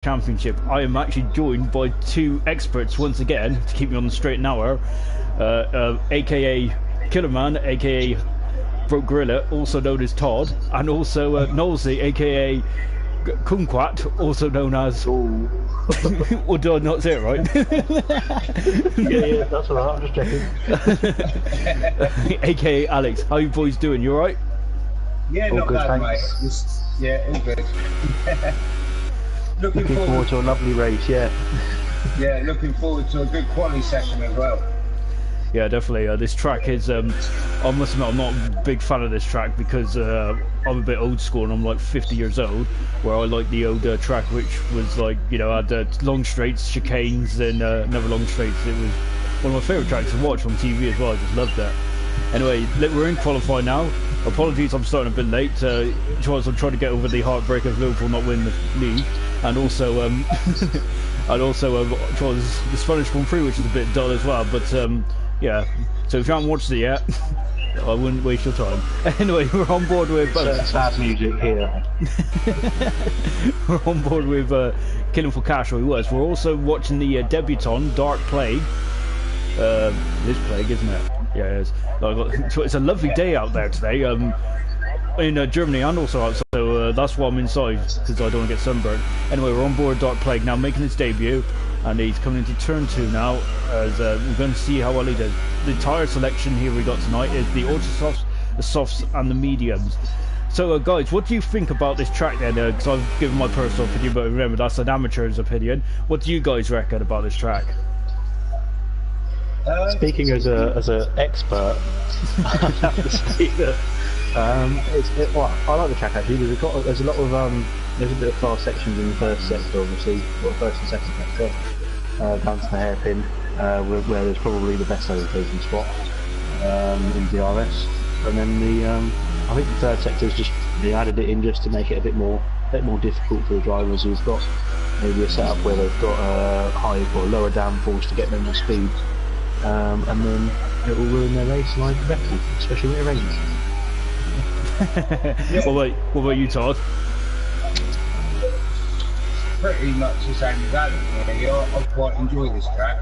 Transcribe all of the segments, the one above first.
Championship. I am actually joined by two experts once again to keep me on the straight and narrow, aka Killerman, aka Broke Gorilla, also known as Todd, and also Nolsey, aka Kumquat, also known as. Or did I not say it right? yeah, that's alright. I'm just checking. aka Alex. How you boys doing? You alright? Yeah, all not good, bad, thanks. mate. Yeah, all good. Looking forward to a lovely race, yeah. Yeah, looking forward to a good quality session as well. Yeah, definitely. This track is, I must admit, I'm not a big fan of this track because I'm a bit old school and I'm like 50 years old, where I like the old track, which was like, you know, had long straights, chicanes, and never long straights. It was one of my favourite tracks to watch on TV as well. I just loved that. Anyway, we're in qualify now. Apologies, I'm starting a bit late. Charles, I'm trying to get over the heartbreak of Liverpool not winning the league, and also, Charles, the Spanish Grand Prix, which is a bit dull as well. But yeah, so if you haven't watched it yet, I wouldn't waste your time. Anyway, we're on board with sad music here. we're on board with Killing for Cash, or he was. We're also watching the debutant Dark Plague. This Plague, isn't it? Yeah, it is. So it's a lovely day out there today, in Germany and also out, so that's why I'm inside, because I don't want to get sunburned. Anyway, we're on board Dark Plague now, making his debut, and he's coming into turn 2 now, as we're going to see how well he does. The tyre selection here we got tonight is the Ultra Softs, the Softs and the Mediums. So guys, what do you think about this track then? Because I've given my personal opinion, but remember that's an amateur's opinion. What do you guys reckon about this track? Speaking as an expert, I have to say that well, I like the track actually. There's a lot of there's a bit of fast sections in the first sector, obviously, or first and second sector, down to the hairpin, where there's probably the best overtaking spot in DRS, and then I think the third sector is just they added it in just to make it a bit more difficult for the drivers who've got maybe a setup where they've got high or lower downforce to get them to speed. And then it will ruin their race like directly, especially when it rains. What about you, Todd? Pretty much the same as Alex, really. I quite enjoy this track.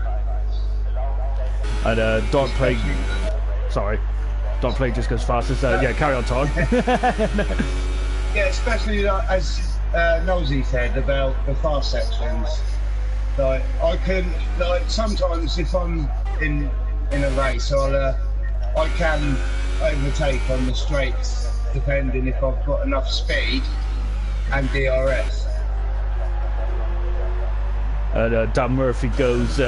And Dark Plague, sorry, Dark Plague just goes fast as yeah, carry on, Todd. Yeah, especially as Nosey said about the fast sections. Like I can, like sometimes if I'm in a race, I can overtake on the straights depending if I've got enough speed and DRS. And Dan Murphy goes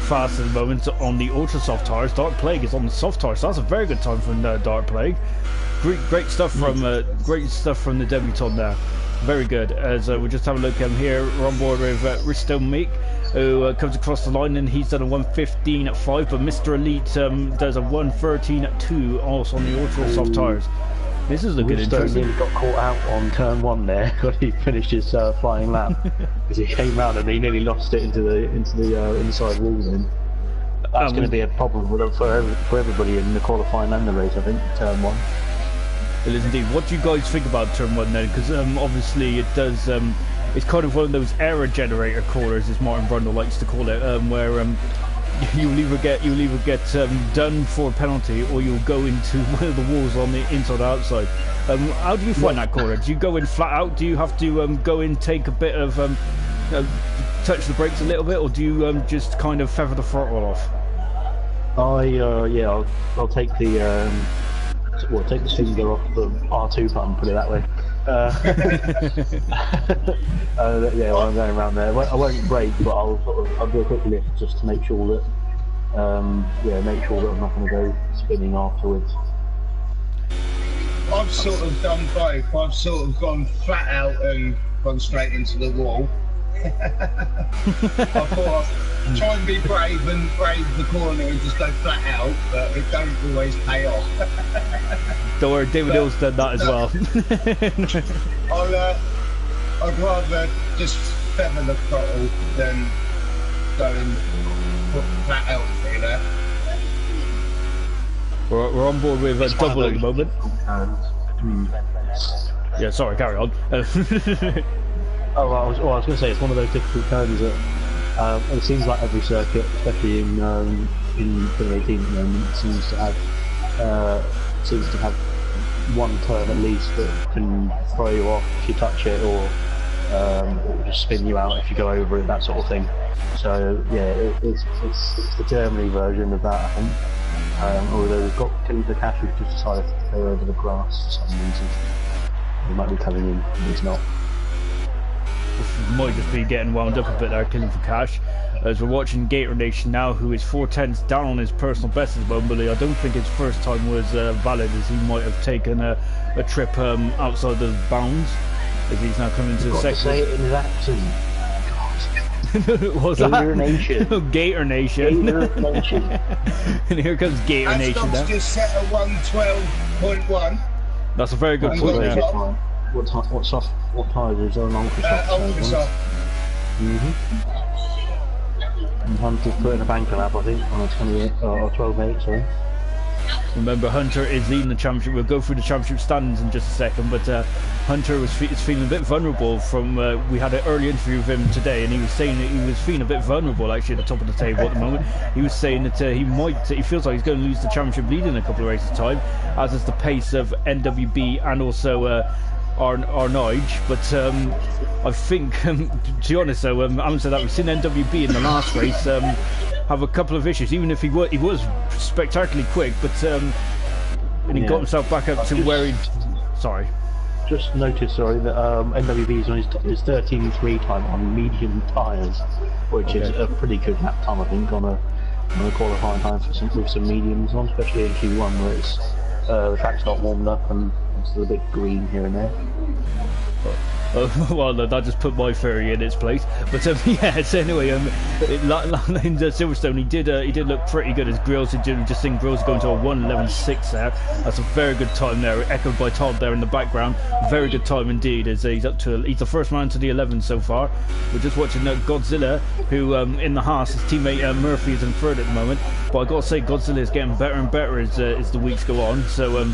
fast at the moment on the ultra soft tires. Dark Plague is on the soft tires, so that's a very good time from Dark Plague. Great stuff from the debutant there. Very good. As we just have a look here, we're on board with Risto Meek, who comes across the line, and he's done a 1:15.5, but Mr. Elite does a 1:13.2 also on the ultra soft tires. This is looking interesting. Nearly got caught out on turn 1 there when he finished his flying lap, because he came round and he nearly lost it into the inside walls. In that's going to be a problem for everybody in the qualifying and the race, I think. Turn 1. It is indeed. What do you guys think about turn 1 then? Because obviously it does. It's kind of one of those error generator corners, as Martin Brundle likes to call it, where you'll either get done for a penalty, or you'll go into one of the walls on the inside or outside. How do you find that corner? Do you go in flat out? Do you have to go in, take a bit of touch the brakes a little bit, or do you just kind of feather the throttle off? I'll take the. Take the finger off the R2 button, put it that way. Yeah, while I'm going around there, I won't brake, but I'll do a quick lift just to make sure that, I'm not going to go spinning afterwards. I've sort of done both. I've sort of gone flat out and gone straight into the wall. I thought I'd try and be brave and brave the corner and just go flat out, but it don't always pay off. Don't worry, David Hill's done that as well. I'd rather just feather the throttle than going flat out, you know. We're on board with double at the moment. Yeah, sorry, carry on. I was going to say it's one of those difficult turns that it seems like every circuit, especially in 2018 at the moment, seems to have one turn at least that can throw you off if you touch it, or just spin you out if you go over it, that sort of thing. So yeah, it's the Germany version of that, I think. Although we've got the cash who's just decided to go over the grass for some reason. He might be coming in, but he's not. Might just be getting wound up a bit there, killing for cash. As we're watching Gator Nation now, who is 4/10 down on his personal best at the moment, but I don't think his first time was valid, as he might have taken a trip outside the bounds, as he's now coming to the second. Say it in his accent. What's Gator that? Nation. Gator Nation. Gator Nation. And here comes Gator Nation now. Just set a 1:12.1. That's a very good point there. What tires is there on Ultra soft. And Hunter's putting a banker lap, I think, on a 28 or 12.8, sorry. Remember, Hunter is leading the championship. We'll go through the championship standings in just a second, but Hunter is feeling a bit vulnerable from, we had an early interview with him today, and he was saying that he was feeling a bit vulnerable actually at the top of the table at the moment. He was saying that he feels like he's going to lose the championship lead in a couple of races time, as is the pace of NWB and also Arnage, but I think, to be honest though, I haven't said that, we've seen NWB in the last race have a couple of issues, even if he was spectacularly quick, but and he got himself back up to where he... Sorry. Just noticed, sorry, that NWB is on his 13.3 time on medium tyres, which is a pretty good lap time, I think, on a qualifying time with some mediums on, especially in Q1 where it's the track's not warmed up and it's a bit green here and there. Well, that just put my theory in its place. But yeah, so anyway, in Silverstone, he did look pretty good as Grills. Just seeing Grills going to a 1:11.6 there. That's a very good time there, echoed by Todd there in the background. Very good time indeed, as he's the first man to the 11 so far. We're just watching Godzilla, who in the Haas, his teammate Murphy is in third at the moment. But I gotta say, Godzilla is getting better and better as the weeks go on. So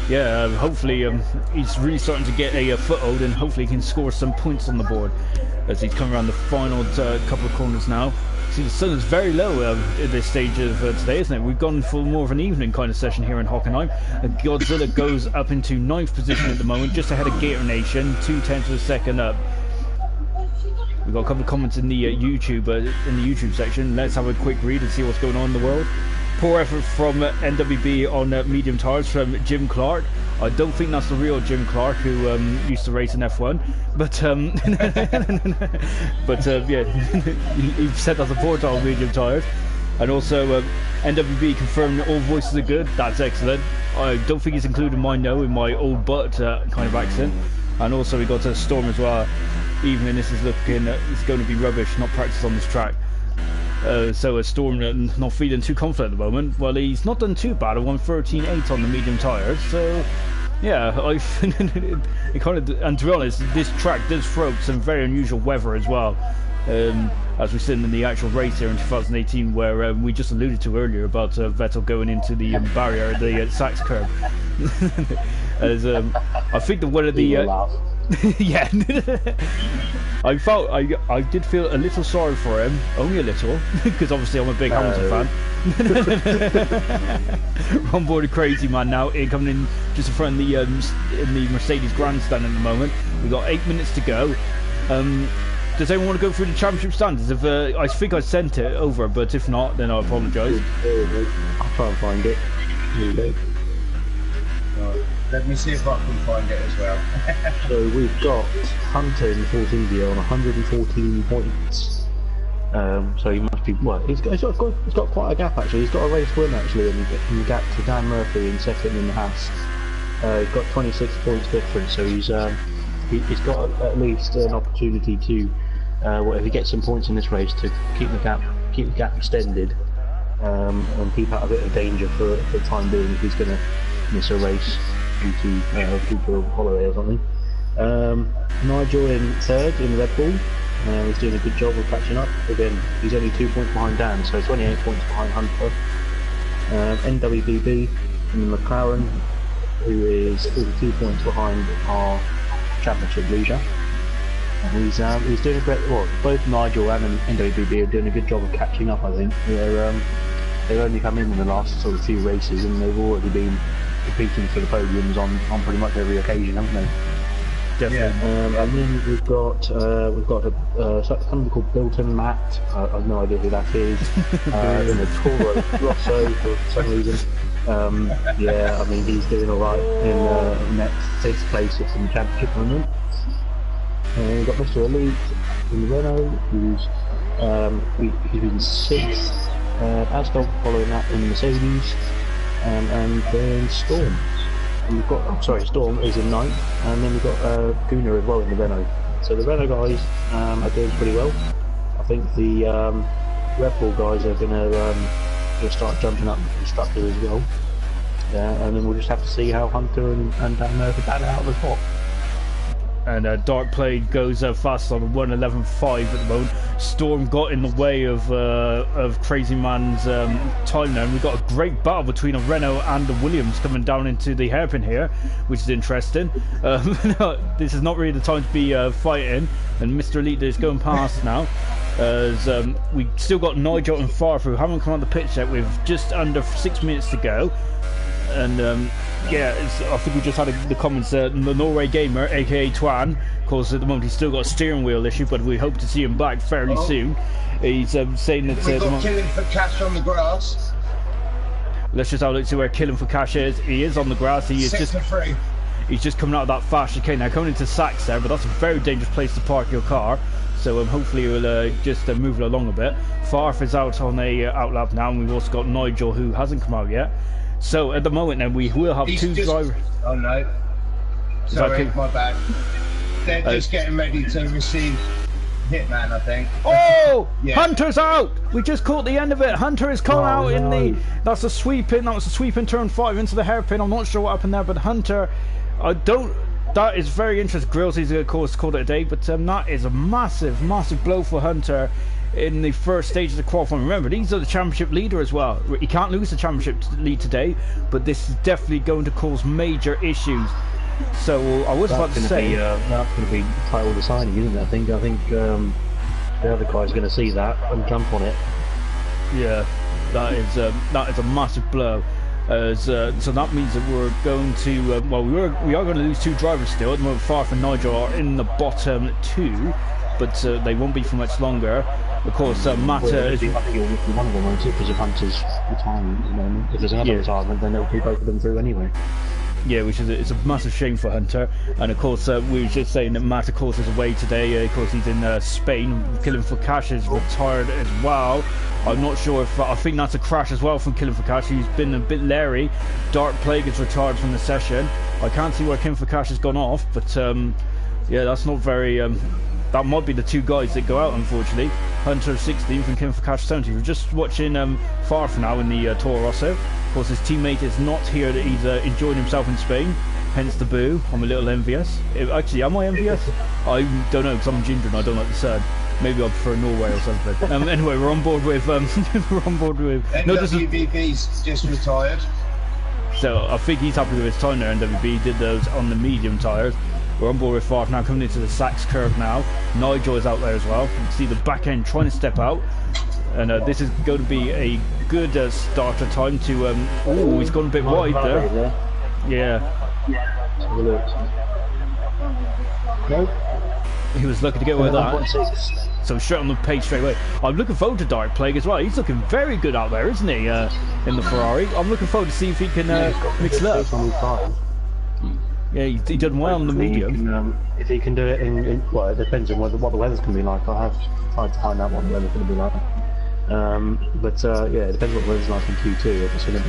yeah, hopefully he's really starting to get a foothold, and hopefully he can score some points on the board as he's coming around the final couple of corners now. See, the sun is very low at this stage of today, isn't it? We've gone for more of an evening kind of session here in Hockenheim. And Godzilla goes up into 9th position at the moment, just ahead of Gator Nation, 2/10 of a second up. We've got a couple of comments in the YouTube section. Let's have a quick read and see what's going on in the world. Poor effort from NWB on medium tyres from Jim Clark. I don't think that's the real Jim Clark who used to race in F1, but yeah, he said that's a poor tyre on medium tyres. And also NWB confirmed all voices are good. That's excellent. I don't think he's included mine now in my old butt kind of accent. And also we got to Storm as well. Evening, this is looking it's going to be rubbish, not practice on this track. So Storm not feeling too confident at the moment. Well, he's not done too bad, a 1:13.8 on the medium tyres. So yeah, it kind of, and to be honest, this track does throw up some very unusual weather as well. As we've seen in the actual race here in 2018, where we just alluded to earlier about Vettel going into the barrier at the Sachs curve. As I think that one of the yeah, I did feel a little sorry for him, only a little, because obviously I'm a big Hamilton fan. On board a crazy man now, coming in just in front of the in the Mercedes grandstand at the moment. We've got 8 minutes to go. Does anyone want to go through the championship standings? If I think I sent it over, but if not, then I apologise. I'll try and find it. Here you go. Let me see if I can find it as well. So we've got Hunter in Force India on 114 points. So he must be, well, he's got quite a gap actually. He's got a race win actually in the gap to Dan Murphy in second in the Haas. He's got 26 points difference, so he's got at least an opportunity to, if he gets some points in this race, to keep the gap extended, and keep out a bit of danger for the time being if he's going to miss a race due to a holiday or something. Nigel in third in the Red Bull. He's doing a good job of catching up. Again, he's only 2 points behind Dan, so 28 points behind Hunter. NWBB in the McLaren, who is 42 points behind our championship leader. He's doing a great. Well, both Nigel and NWB are doing a good job of catching up. I think they've only come in the last sort of few races, and they've already been competing for the podiums on pretty much every occasion, haven't they? Definitely. And then we've got somebody called Bilton Matt. I've no idea who that is. In the Toro Rosso for some reason. Yeah, I mean he's doing all right in next 6th place at some championship tournament. We've got Mr. Elite in the Renault, who's been 6th. Asdog following that in Mercedes, and then Storm. And we've got Storm is in 9th, and then we've got Gunnar as well in the Renault. So the Renault guys are doing pretty well. I think the Red Bull guys are going to start jumping up the constructors as well. And then we'll just have to see how Hunter and Dan Murphy battle out of the top. And Dark Plague goes fast on 1:11.5 at the moment. Storm got in the way of Crazy Man's time now. And we've got a great battle between a Renault and a Williams coming down into the hairpin here, which is interesting. No, this is not really the time to be fighting. And Mr. Elite is going past now. As we still got Nigel and Farfru who haven't come on the pitch yet with just under 6 minutes to go. And yeah, I think we just had the comments the Norway Gamer, aka Twan, of course at the moment he's still got a steering wheel issue, but we hope to see him back fairly soon. He's saying that we've got Killing for Cash on the grass. Let's just have a look to see where Killing for Cash is. He is on the grass. He is he's just coming out of that fast chicane. Now coming into Sachs there, but that's a very dangerous place to park your car. So hopefully we'll just move it along a bit. Farf is out on a outlap now, and we've also got Nigel who hasn't come out yet. So at the moment now we will have two drivers. Oh no, sorry, my bad. They're just getting ready to receive Hitman, I think. Oh, yeah. Hunter's out. We just caught the end of it. Hunter is caught out in the. That was a sweep in turn 5 into the hairpin. I'm not sure what happened there, but Hunter, that is very interesting. Grills is of course called it a day, but that is a massive blow for Hunter in the first stage of the qualifying. Remember, these are the championship leader as well. He can't lose the championship lead today, but this is definitely going to cause major issues. So I was about to say that's going to be title deciding, isn't it? I think the other guy's going to see that and jump on it. Yeah, that is a massive blow. So that means that we're going to we are going to lose 2 drivers still. At the moment, Farf and Nigel are in the bottom 2, but they won't be for much longer. Of course, Matt is. I think you'll be one of them, won't it? Because of Hunter's retirement at the moment. If there's another retirement, then they'll keep both of them through anyway. Yeah, which is it's a massive shame for Hunter. And of course, we were just saying that Matt, of course, is away today. Of course, he's in Spain. Killing for Cash is retired as well. I'm not sure if I think that's a crash as well from Killing for Cash. He's been a bit leery. Dark Plague is retired from the session. I can't see where Killing for Cash has gone off, but yeah, that's not very. That might be the 2 guys that go out, unfortunately. Hunter 16th and Killing for Cash 17th. We're just watching Farf now in the Toro Rosso. Of course, his teammate is not here. That he's enjoying himself in Spain. Hence the boo. I'm a little envious. Actually, am I envious? I don't know, because I'm ginger and I don't like the sun. Maybe I prefer Norway or something. Anyway, we're on board with. NWB's just retired. So I think he's happy with his time there. NWB he did those on the medium tyres. We're on board with Farf now, coming into the Sachs curve now. Nigel is out there as well. You can see the back end trying to step out. And this is going to be a good starter time to... oh, he's gone a bit wide there. Yeah. Nope. He was lucky to get away with that. So straight on the pace straight away. I'm looking forward to Dark Plague as well. He's looking very good out there, isn't he, in the Ferrari? I'm looking forward to see if he can mix it up. Yeah, he done well on the medium. If he can do it well, it depends on what the weather's going to be like. I have tried to find out what the weather's going to be like. Yeah, it depends what the weather's like in Q2. If it's going to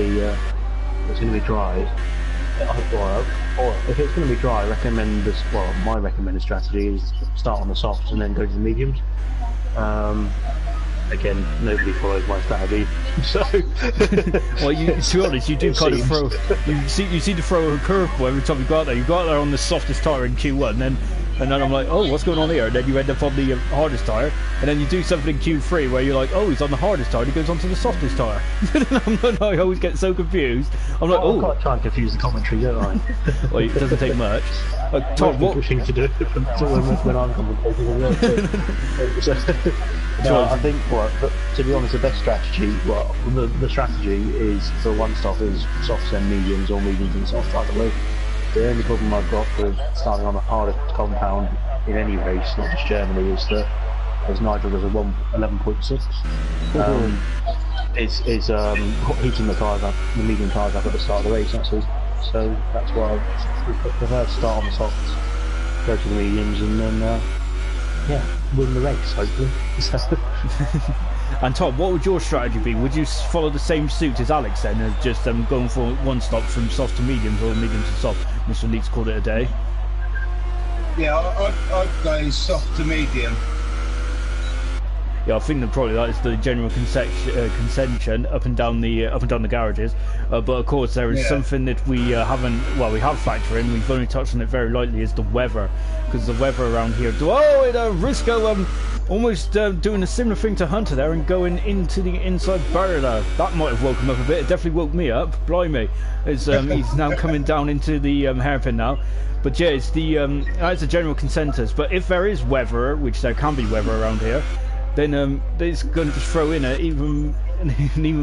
be dry, or if it's going to be dry, I recommend this. Well, my recommended strategy is start on the softs and then go to the mediums. Again, nobody follows my strategy, so. Well, to be honest, you do kind of throw. You seem to throw a curveball every time you go out there. You go out there on the softest tyre in Q1, then And then I'm like, oh, what's going on here? And then you end up on the hardest tyre, and then you do something in Q3 where you're like, oh, he's on the hardest tyre, and he goes on to the softest tyre. I always get so confused. I'm like, oh. I can't try and confuse the commentary, don't I? Well, it doesn't take much. Tom, what? Thing to do when I'm commentating. No, I think, to be honest, the best strategy, the strategy is for one stop is softs and mediums, or mediums and softs either way. The only problem I've got with starting on the hardest compound in any race, not just Germany, is that, as Nigel does a 11.6, is heating the tyres up, the medium tyres up at the start of the race, that's all. So that's why I prefer to start on the softs, go to the mediums, and then win the race, hopefully. And Tom, what would your strategy be? Would you follow the same suit as Alex then, as just going for one stop from soft to mediums or medium to soft? Mr. Leaks called it a day. Yeah, I'd go soft to medium. Yeah, I think that probably that is the general consension up and down the garages. But of course, there is something that we haven't. Well, we have factored in. We've only touched on it very lightly. Is the weather, because the weather around here. Risco almost doing a similar thing to Hunter there and going into the inside barrier there. That might have woke him up a bit. It definitely woke me up. Blimey, he's now coming down into the hairpin now. But yeah, it's the that's a general consensus. But if there is weather, which there can be weather around here, then it's going to just throw in an even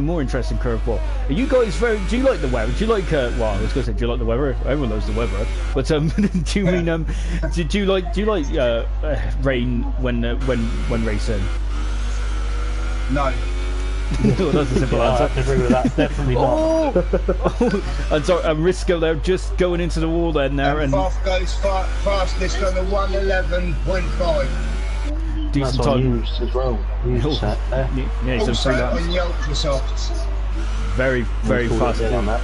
more interesting curveball. Are you guys do you like the weather? Do you like well, I was going to say, do you like the weather? Everyone loves the weather. But do you mean do you like rain when racing? No. Well, that's a simple answer. I agree with that. Definitely not. And so Risco there just going into the wall then there, and Fourth goes fastest on the 1:11.5. Decent that's time. Used as well. Used set there. Yeah, he's Also done on the ultra softs. very fast on that.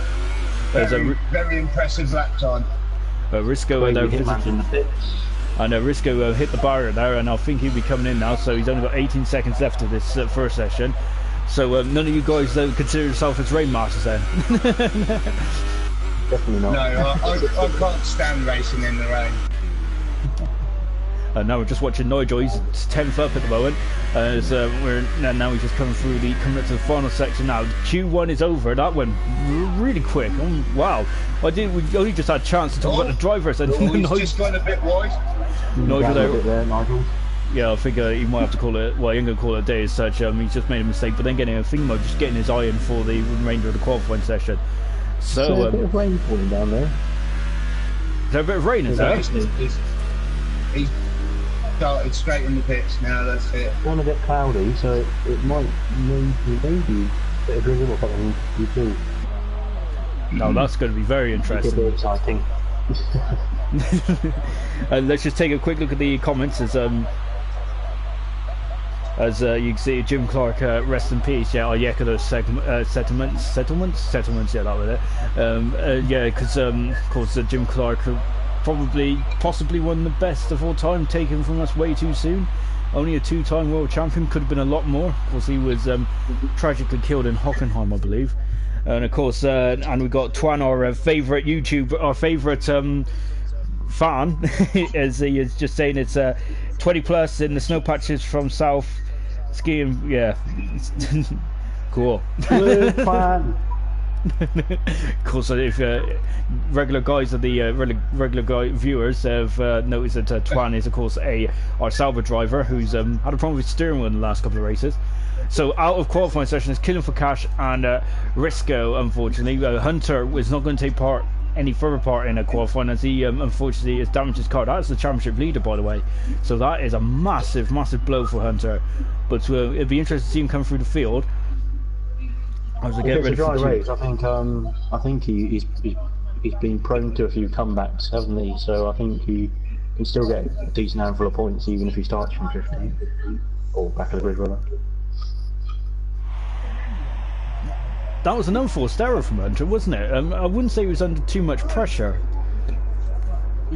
Very impressive lap time. Risco in the pits. I know Risco hit the barrier there, and I think he'll be coming in now. So he's only got 18 seconds left of this first session. So none of you guys consider yourself as rain masters then? Definitely not. No, I can't stand racing in the rain. Now we're just watching Nigel. He's 10th up at the moment. As now he's just coming up to the final section now. Q1 is over. That went really quick. Oh, wow! We only just had a chance to talk about the drivers. And he's just gone a bit wide. Nigel there, Nigel. Yeah, I think he might have to call it. Well, he ain't gonna call it a day as such. He's just made a mistake, but then just getting his eye in for the remainder of the qualifying session. So a bit of rain falling down there. Is there a bit of rain? Is there? He's started straight in the pits now. That's it. It's going to get cloudy, so it might maybe a bit of drizzle or something. You do. No, that's going to be very interesting. It's a bit exciting. Let's just take a quick look at the comments as you can see Jim Clark, rest in peace. Yeah, I echo those settlements. Yeah, that was it. Yeah, because of course Jim Clark, possibly one of the best of all time, taken from us way too soon. Only a two-time world champion, could have been a lot more. Of course, he was tragically killed in Hockenheim, I believe. And of course, and we got Twan, our favourite YouTuber, our favourite fan, as he is just saying it's 20 plus in the snow patches from South skiing. Yeah, cool. Good fan. Of course, if regular guys of the regular guy viewers have noticed that Twan is of course our Sauber driver who's had a problem with steering wheel in the last couple of races. So out of qualifying session is Killing for Cash and Risco. Unfortunately, Hunter was not going to take any further part in a qualifying, as he unfortunately has damaged his car. That's the championship leader, by the way. So that is a massive blow for Hunter. But it'd be interesting to see him come through the field. It's a dry race. I think he's been prone to a few comebacks, hasn't he? So I think he can still get a decent handful of points even if he starts from 15 or back of the grid rather. That was an unforced error from Hunter, wasn't it? I wouldn't say he was under too much pressure.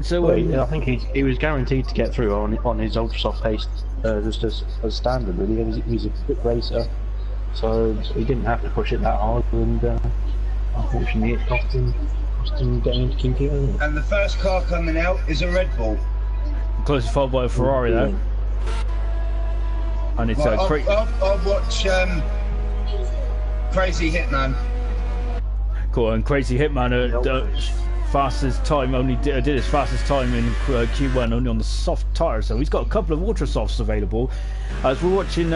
So I think he was guaranteed to get through on his ultra soft pace, just as standard. Really, he's a quick racer. So he didn't have to push it that hard, and unfortunately it cost him getting into Q2. And the first car coming out is a Red Bull. closely followed by a Ferrari there. And it's I'll watch Crazy Hitman. Cool, and Crazy Hitman fastest time did his fastest time in Q1 only on the soft tire, so he's got a couple of ultra softs available. As we're watching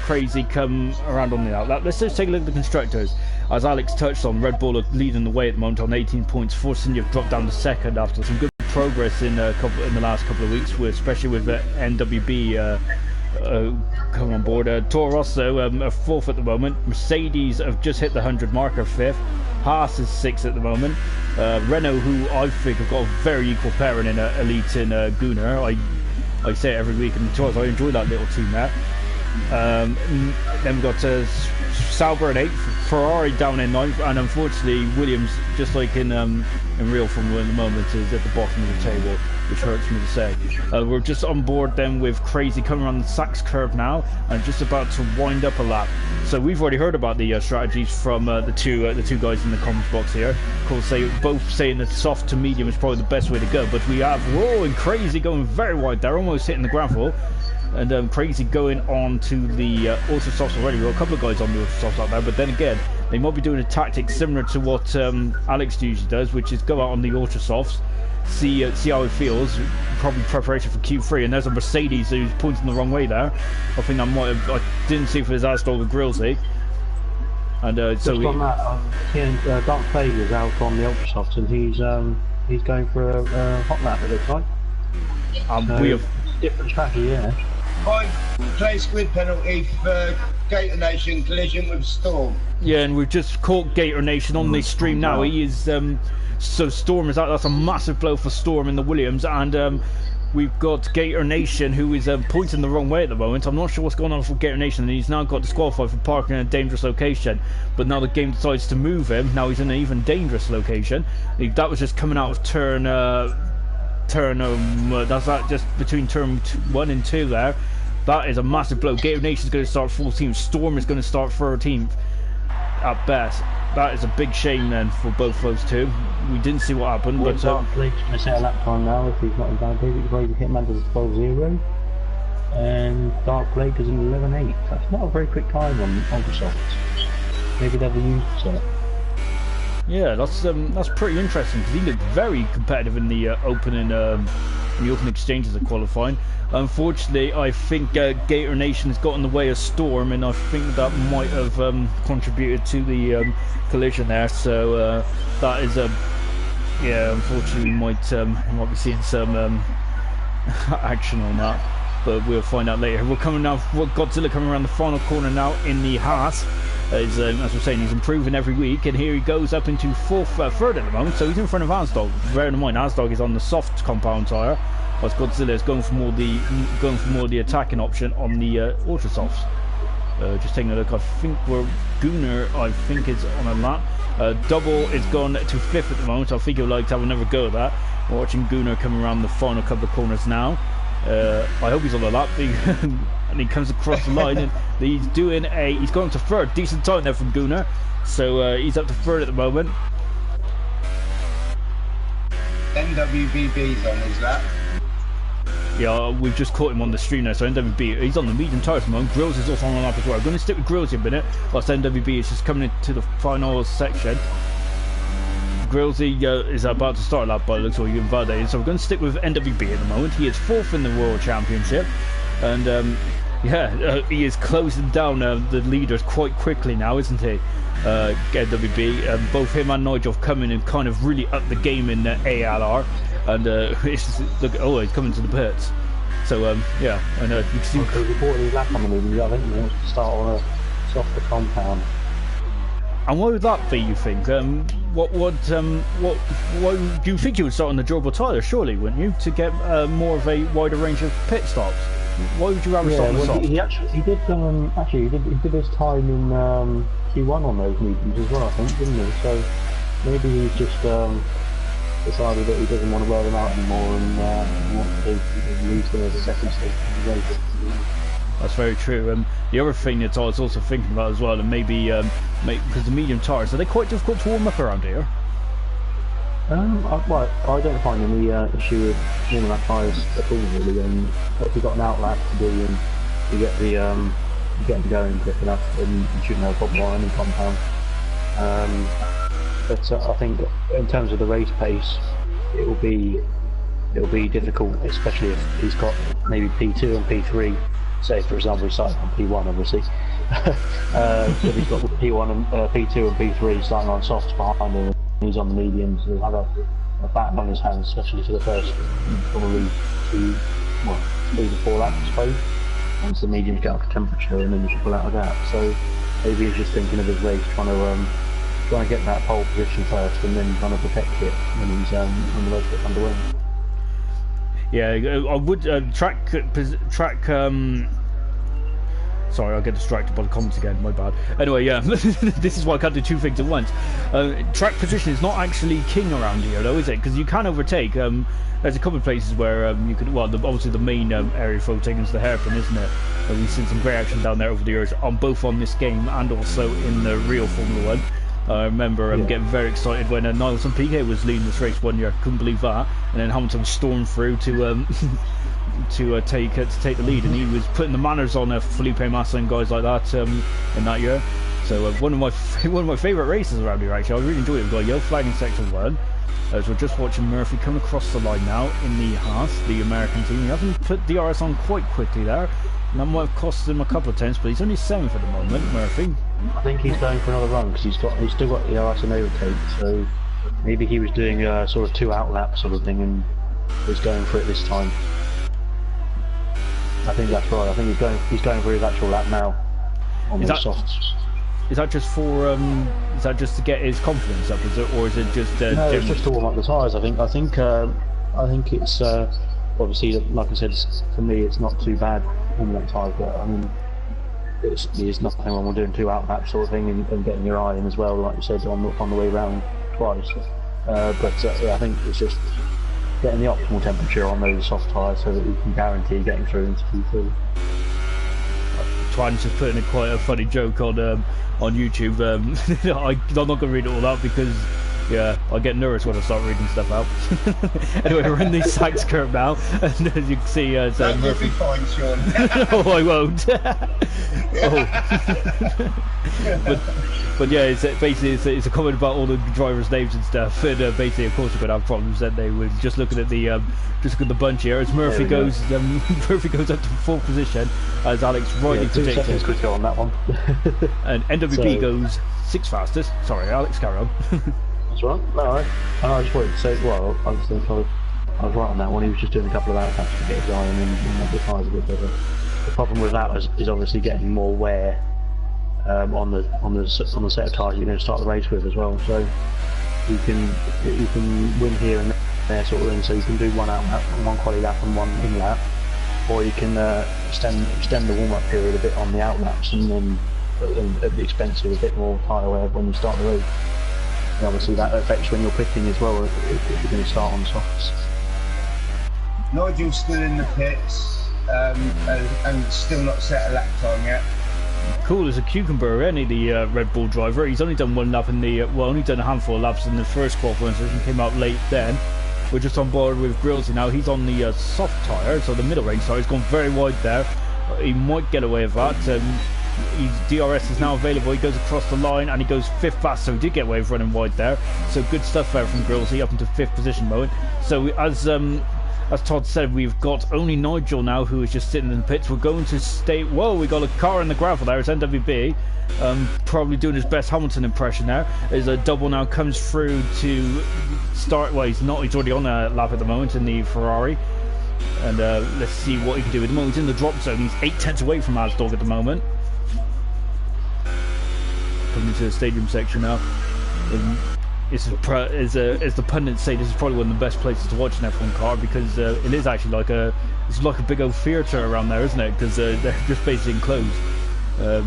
Crazy come around on the outlap, let's just take a look at the constructors. As Alex touched on, Red Bull are leading the way at the moment on 18 points. Force India have dropped down to second after some good progress in the last couple of weeks, especially with NWB coming on board. Toro Rosso are fourth at the moment. Mercedes have just hit the 100 marker, fifth. Haas is sixth at the moment. Renault, who I think have got a very equal pairing in Elite and Gunnar. I say it every week, and to us, I enjoy that little team there. Then we've got Sauber in 8th, Ferrari down in 9th, and unfortunately Williams, just like in real Formula 1 at the moment, is at the bottom of the table, which hurts me to say. We're just on board then with Crazy coming around the Sachs curve now, and just about to wind up a lap. So we've already heard about the strategies from the two guys in the comments box here. Of course, they both saying that soft to medium is probably the best way to go, but we have and Crazy going very wide there, almost hitting the gravel. And Crazy going on to the ultra softs already. We've got a couple of guys on the ultra softs out there, but then again, they might be doing a tactic similar to what Alex usually does, which is go out on the ultra softs, see how it feels, probably preparation for Q3. And there's a Mercedes who's pointing the wrong way there. I think I didn't see if it was Asdol with Grillsy. And so on that, Dark Plague is out on the ultra softs, and he's going for a hot lap, it looks like. We have different strategy, yeah. 5-place grid penalty for Gator Nation collision with Storm. Yeah, and we've just caught Gator Nation on this stream now. He is so Storm is out. That's a massive blow for Storm in the Williams, and we've got Gator Nation who is pointing the wrong way at the moment. I'm not sure what's going on for Gator Nation, and he's now got disqualified for parking in a dangerous location. But now the game decides to move him. Now he's in an even dangerous location. That was just coming out of turn. That's that just between turn 1 and 2 there. That is a massive blow. Gator Nation's going to start 14th. Storm is going to start 13th at best. That is a big shame then for both those two. We didn't see what happened, but Dark Plague's going to set a lap time now if he's not invalidated. Crazy Hitman does 12.0 and Dark Plague is in 11.8. That's not a very quick time on Microsoft. Maybe they'll be used to it. Yeah, that's pretty interesting because he looked very competitive in the opening exchanges of qualifying. Unfortunately, I think Gator Nation has got in the way of Storm, and I think that might have contributed to the collision there. So that is yeah, unfortunately, we might be seeing some action on that, but we'll find out later. We're coming now. Godzilla coming around the final corner now in the Haas. As we're saying, he's improving every week, and here he goes up into third at the moment, so he's in front of Asdog. Bearing in mind, Asdog is on the soft compound tyre, whilst Godzilla is going for more the attacking option on the ultra softs. Just taking a look, I think Gunnar, I think, is on a lap. Double is gone to 5th at the moment. I think he'll like to have another go at that. We're watching Gunnar come around the final couple of corners now. I hope he's on the lap, and he comes across the line, and he's going to third. Decent time there from Gunnar, so he's up to third at the moment. NWBB's on his lap. Yeah, we've just caught him on the stream now, so NWB, he's on the medium tyre at the moment. Grills is also on the lap as well. I'm going to stick with Grills in a minute, whilst NWB is just coming into the final section. Grillsy is about to start a lap by the looks like you're invalidated, so we're going to stick with NWB at the moment. He is 4th in the World Championship, and he is closing down the leaders quite quickly now, isn't he? NWB, both him and Nigel have come in and kind of really up the game in ALR, and he's coming to the pits. So yeah, I know. You can see. Okay, he bought his lap on the movie. I think he wants to start on a softer compound. And why would that be, you think? What do you think you would start on the durable tyre, surely, wouldn't you, to get more of a wider range of pit stops? Why would you rather start on the soft? He did his time in Q1 on those mediums as well, I think, didn't he? So maybe he's just decided that he doesn't want to wear them out anymore and wants to use them as a second stage of the race. That's very true. The other thing that I was also thinking about as well, and maybe because the medium tyres, are they quite difficult to warm up around here? I don't find any issue with warming up tyres at all really. If you've got an outlap to do and you get the you get them going quick enough, then you shouldn't have a problem on any compound. But I think in terms of the race pace, it'll be difficult, especially if he's got maybe P2 and P3. Say for example he started on P1 obviously. If he's got P1 and P2 and P3 starting on softs behind him, and he's on the mediums, he'll have a battle on his hands, especially for the first probably 3 to 4 laps, I suppose. Once the mediums get up to temperature, and then you should pull out of that. So maybe he's just thinking of his race, trying to get that pole position first, and then trying to protect it when he's when the race gets underway. Yeah, I would track. Sorry, I'll get distracted by the comments again, my bad. Anyway, yeah, this is why I can't do 2 things at once. Track position is not actually king around here, though, is it? Because you can overtake. There's a couple of places where you could, well, obviously the main area for overtaking is the hairpin, isn't it? We've seen some great action down there over the years, both on this game and also in the real Formula 1. I remember getting very excited when Nielsen Piquet was leading this race one year. I couldn't believe that. And then Hamilton stormed through to take the lead, and he was putting the manners on Felipe Massa and guys like that in that year. So one of my favourite races around here, actually. I really enjoyed it. We've got a yellow flag in section 1. As we're just watching Murphy come across the line now in the Haas, the American team. He hasn't put DRS on quite quickly there, and that might have cost him a couple of tenths, but he's only 7th at the moment, Murphy. I think he's going for another run because he's still got DRS and overtake, so maybe he was doing a sort of 2 outlap sort of thing and was going for it this time. I think that's right. I think he's going for his actual lap now on the softs. Is that just for is that just to get his confidence up, is it, or is it just? No, it's just to warm up the tyres. I think it's obviously, like I said, for me it's not too bad warming up tyres, but I mean there's nothing wrong with doing 2 outlaps sort of thing and getting your eye in as well, like you said, on the way round twice. Yeah, I think it's just getting the optimal temperature on those soft tyres so that you can guarantee getting through into Q2. Twan's just putting in quite a funny joke on YouTube. I'm not going to read it all out because I get nervous when I start reading stuff out. Anyway, we're in the Sachs curve now, and as you can see, that will be fine, Sean. No, I won't. But yeah, it's basically it's a comment about all the drivers' names and stuff, and basically, of course, we're going to have problems. That they were just looking at the bunch here as Murphy goes Murphy goes up to 4th position as Alex rightly predicted. 2 seconds could go on that one. And NWB goes 6th fastest. Sorry, Alex, carry on. That's right. No, I just wanted to say, well, I was right on that one. He was just doing a couple of outlaps to get his eye and then the tyres a bit better. The problem with that is obviously getting more wear on the set of tyres you're going to start the race with as well. So you can win here and there sort of thing. So you can do 1 outlap, 1 quali lap and 1 in lap, or you can extend the warm up period a bit on the outlaps and then at the expense of a bit more tyre wear when you start the race. And obviously that affects when you're pitting as well if you're going to start on softs. Nigel's still in the pits and still not set a lap time yet. Cool as a cucumber, any the Red Bull driver. He's only done 1 lap in the only done a handful of laps in the first qualifying session. Came out late then. We're just on board with Grillsy now. He's on the soft tyre, so the middle range tyre. He's gone very wide there. He might get away with that. His DRS is now available. He goes across the line and he goes 5th fast, so he did get away with running wide there. So good stuff there from Grillsy up into 5th position mode. So as Todd said, we've got only Nigel now who is just sitting in the pits. We're going to stay. Whoa, we got a car in the gravel there. It's NWB. Probably doing his best Hamilton impression there. As a double now comes through to start. Well, he's not. He's already on a lap at the moment in the Ferrari. And let's see what he can do. At the moment, he's in the drop zone. He's 8 tenths away from Asdog at the moment. Coming into the stadium section now. As the pundits say, this is probably one of the best places to watch an F1 car because it is actually like a big old theatre around there, isn't it? Because they're just basically enclosed. Of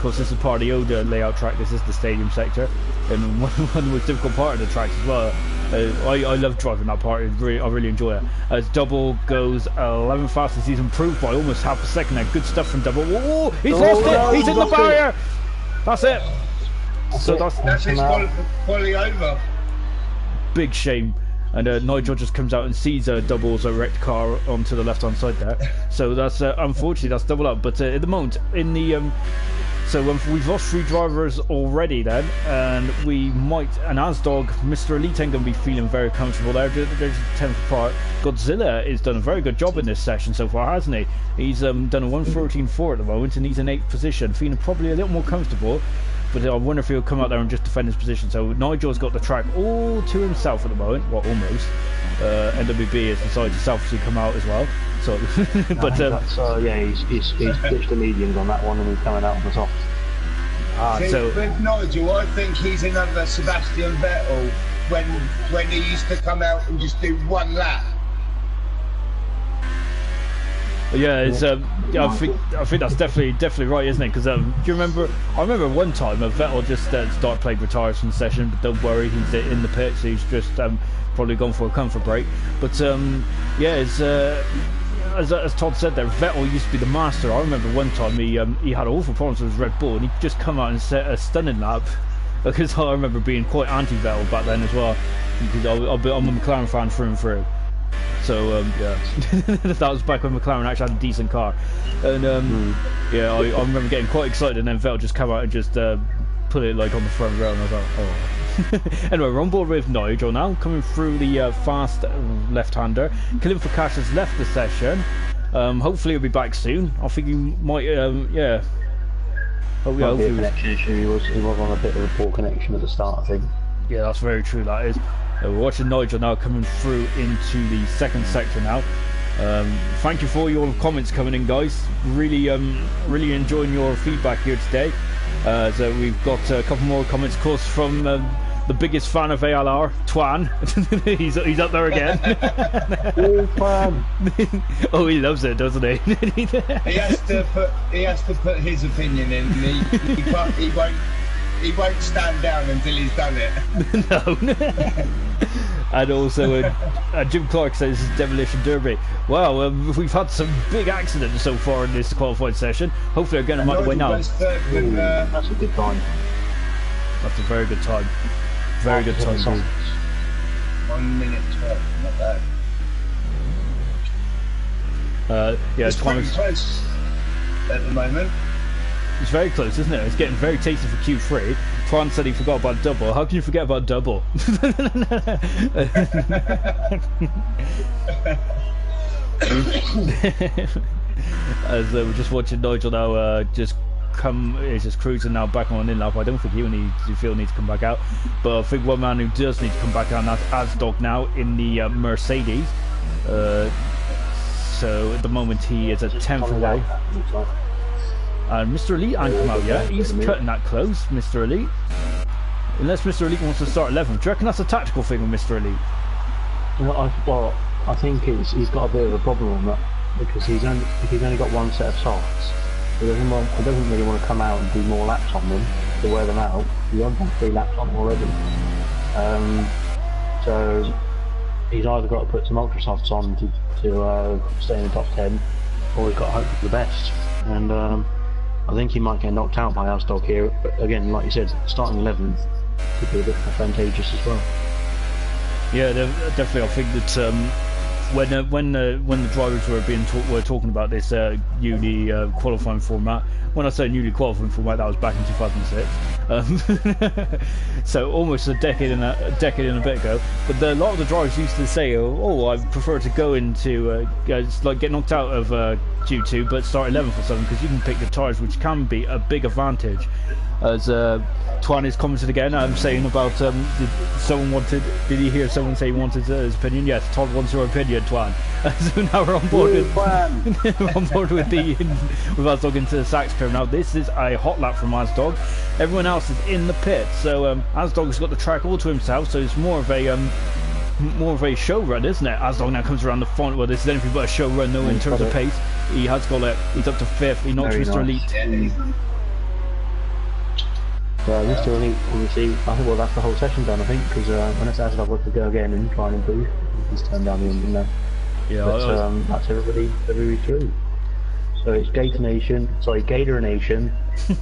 course, this is part of the Oda layout track. This is the stadium sector, and one of the most difficult part of the tracks as well. I love driving that part. I really enjoy it. As Double goes 11 fastest, he's improved by almost half a second there. Good stuff from Double. Whoa, he's lost it. He's in the barrier. That's it. So that's his quality over. big shame. And Nigel just comes out and sees Double's wrecked car onto the left-hand side there. So that's unfortunately that's double up. But at the moment in the so we've lost 3 drivers already then, and we might, and Asdog, Mr. Elite ain't going to be feeling very comfortable there. There's a 10th apart. Godzilla has done a very good job in this session so far, hasn't he? He's done a 1:13.4 at the moment, and he's in 8th position, feeling probably a little more comfortable. But I wonder if he'll come out there and just defend his position. So Nigel's got the track all to himself at the moment. Well, almost. NWB has decided to selfishly come out as well. So, but yeah, he's ditched the mediums on that one and he's coming out on the soft. See, with Nigel, I think he's another Sebastian Vettel when he used to come out and just do 1 lap. Yeah, it's I think that's definitely right, isn't it? Because do you remember? I remember one time Vettel just started playing retires from the session, but don't worry, he's in the pits. So he's just probably gone for a comfort break. But yeah, it's as Todd said there, Vettel used to be the master. I remember one time he had awful problems with his Red Bull, and he just come out and set a stunning lap. Because I remember being quite anti-Vettel back then as well. Because I'm a McLaren fan through and through. So yeah, that was back when McLaren actually had a decent car, and yeah, I remember getting quite excited, and then Vettel just come out and just put it like on the front row, and I was like, oh. Anyway, we're on board with Nigel now, coming through the fast left-hander. Killing for Cash has left the session. Hopefully he'll be back soon. I think he might, yeah. Hopefully connection issue. He was on a bit of a poor connection at the start, I think. Yeah, that's very true. That is. We're watching Nigel now coming through into the second sector now. Thank you for all your comments coming in, guys. Really enjoying your feedback here today. So we've got a couple more comments, of course, from the biggest fan of ALR, Twan. he's up there again. Oh, he loves it, doesn't he? he has to put his opinion in. He won't stand down until he's done it. No. And also Jim Clark says this is Demolition Derby. Wow, we've had some big accidents so far in this qualified session. Hopefully they're getting them out of the way now. That's a good time. That's a very good time. Very good time. 1 minute 12, not bad. Yeah, it's pretty close at the moment. It's very close, isn't it? It's getting very tasty for Q3. Twan said he forgot about double. How can you forget about double? As we're just watching Nigel now he's just cruising now back on in lap. I don't think he needs to come back out. But I think one man who does need to come back out, and that's Asdog now in the Mercedes. So at the moment he is a 10th away. And Mr. Elite ain't come out yet. He's cutting that close, Mr. Elite. Unless Mr. Elite wants to start 11th. Do you reckon that's a tactical thing with Mr. Elite? Well, I think he's got a bit of a problem on that, because he's only got 1 set of softs. He doesn't really want to come out and do more laps on them to wear them out. He's done 3 laps on them already. So he's either got to put some ultra softs on to stay in the top 10, or he's got to hope for the best. And I think he might get knocked out by Asdog here, but again, like you said, starting 11th could be a bit advantageous as well. Yeah, definitely. I think that when the drivers were talking about this newly qualifying format, when I say newly qualifying format, that was back in 2006. So almost a decade and a bit ago. But a lot of the drivers used to say, "Oh, I prefer to go into like get knocked out of Q2, but start 11th or something, because you can pick the tyres, which can be a big advantage." As Twan is commented again, I'm saying about did he hear someone say he wanted his opinion? Yes, Todd wants your opinion, Twan. So now we're on board with Asdog into the Sachs curve. Now this is a hot lap from Asdog. Everyone else is in the pit, so Asdog has got the track all to himself, so it's more of a show run, isn't it? Asdog now comes around the front. Well, this is anything but a show run, though, in terms of pace. He has got it. He's up to 5th. He knocks Mr. Elite. Mr. Elite, obviously, I think that's the whole session done, I think, because when it's Asdog wants to go again and try and improve, he's turned down the engine now. Yeah, but that's everybody through. So it's Gator Nation,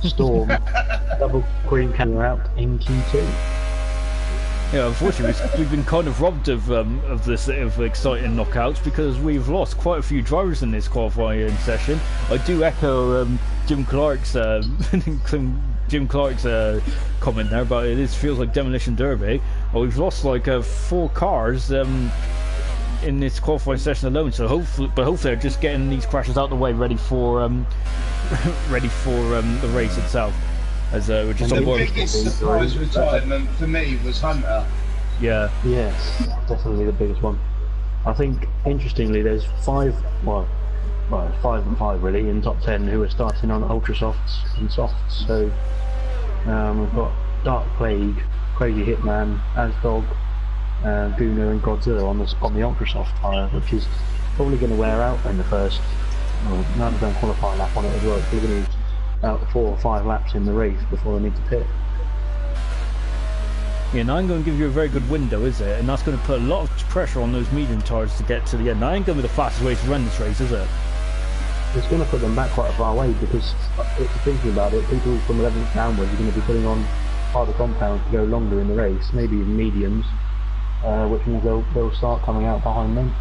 Storm, Double Cream Camera out in Q2. Yeah, unfortunately, we've been kind of robbed of this of exciting knockouts because we've lost quite a few drivers in this qualifying session. I do echo Jim Clark's comment there about it. This feels like Demolition Derby. Well, we've lost like 4 cars in this qualifying session alone. So hopefully they're just getting these crashes out the way, ready for the race itself. As which is the biggest surprise retirement for me was Hunter. Yeah. Yes, definitely the biggest one. I think interestingly, there's 5 and 5 really in top 10 who are starting on ultra softs and softs. So we've got Dark Plague, Crazy Hitman, Asdog, Gooner, and Godzilla on the ultra soft tyre, which is probably going to wear out in the first. Well, now they're going to qualify lap on it as well. It's probably going to about 4 or 5 laps in the race before they need to pit. Yeah, and I'm going to give you a very good window, is it? And that's going to put a lot of pressure on those medium tyres to get to the end. That ain't going to be the fastest way to run this race, is it? It's going to put them back quite a far away because, thinking about it, people from 11th downwards are going to be putting on harder compounds to go longer in the race, maybe even mediums, which means they'll start coming out behind them.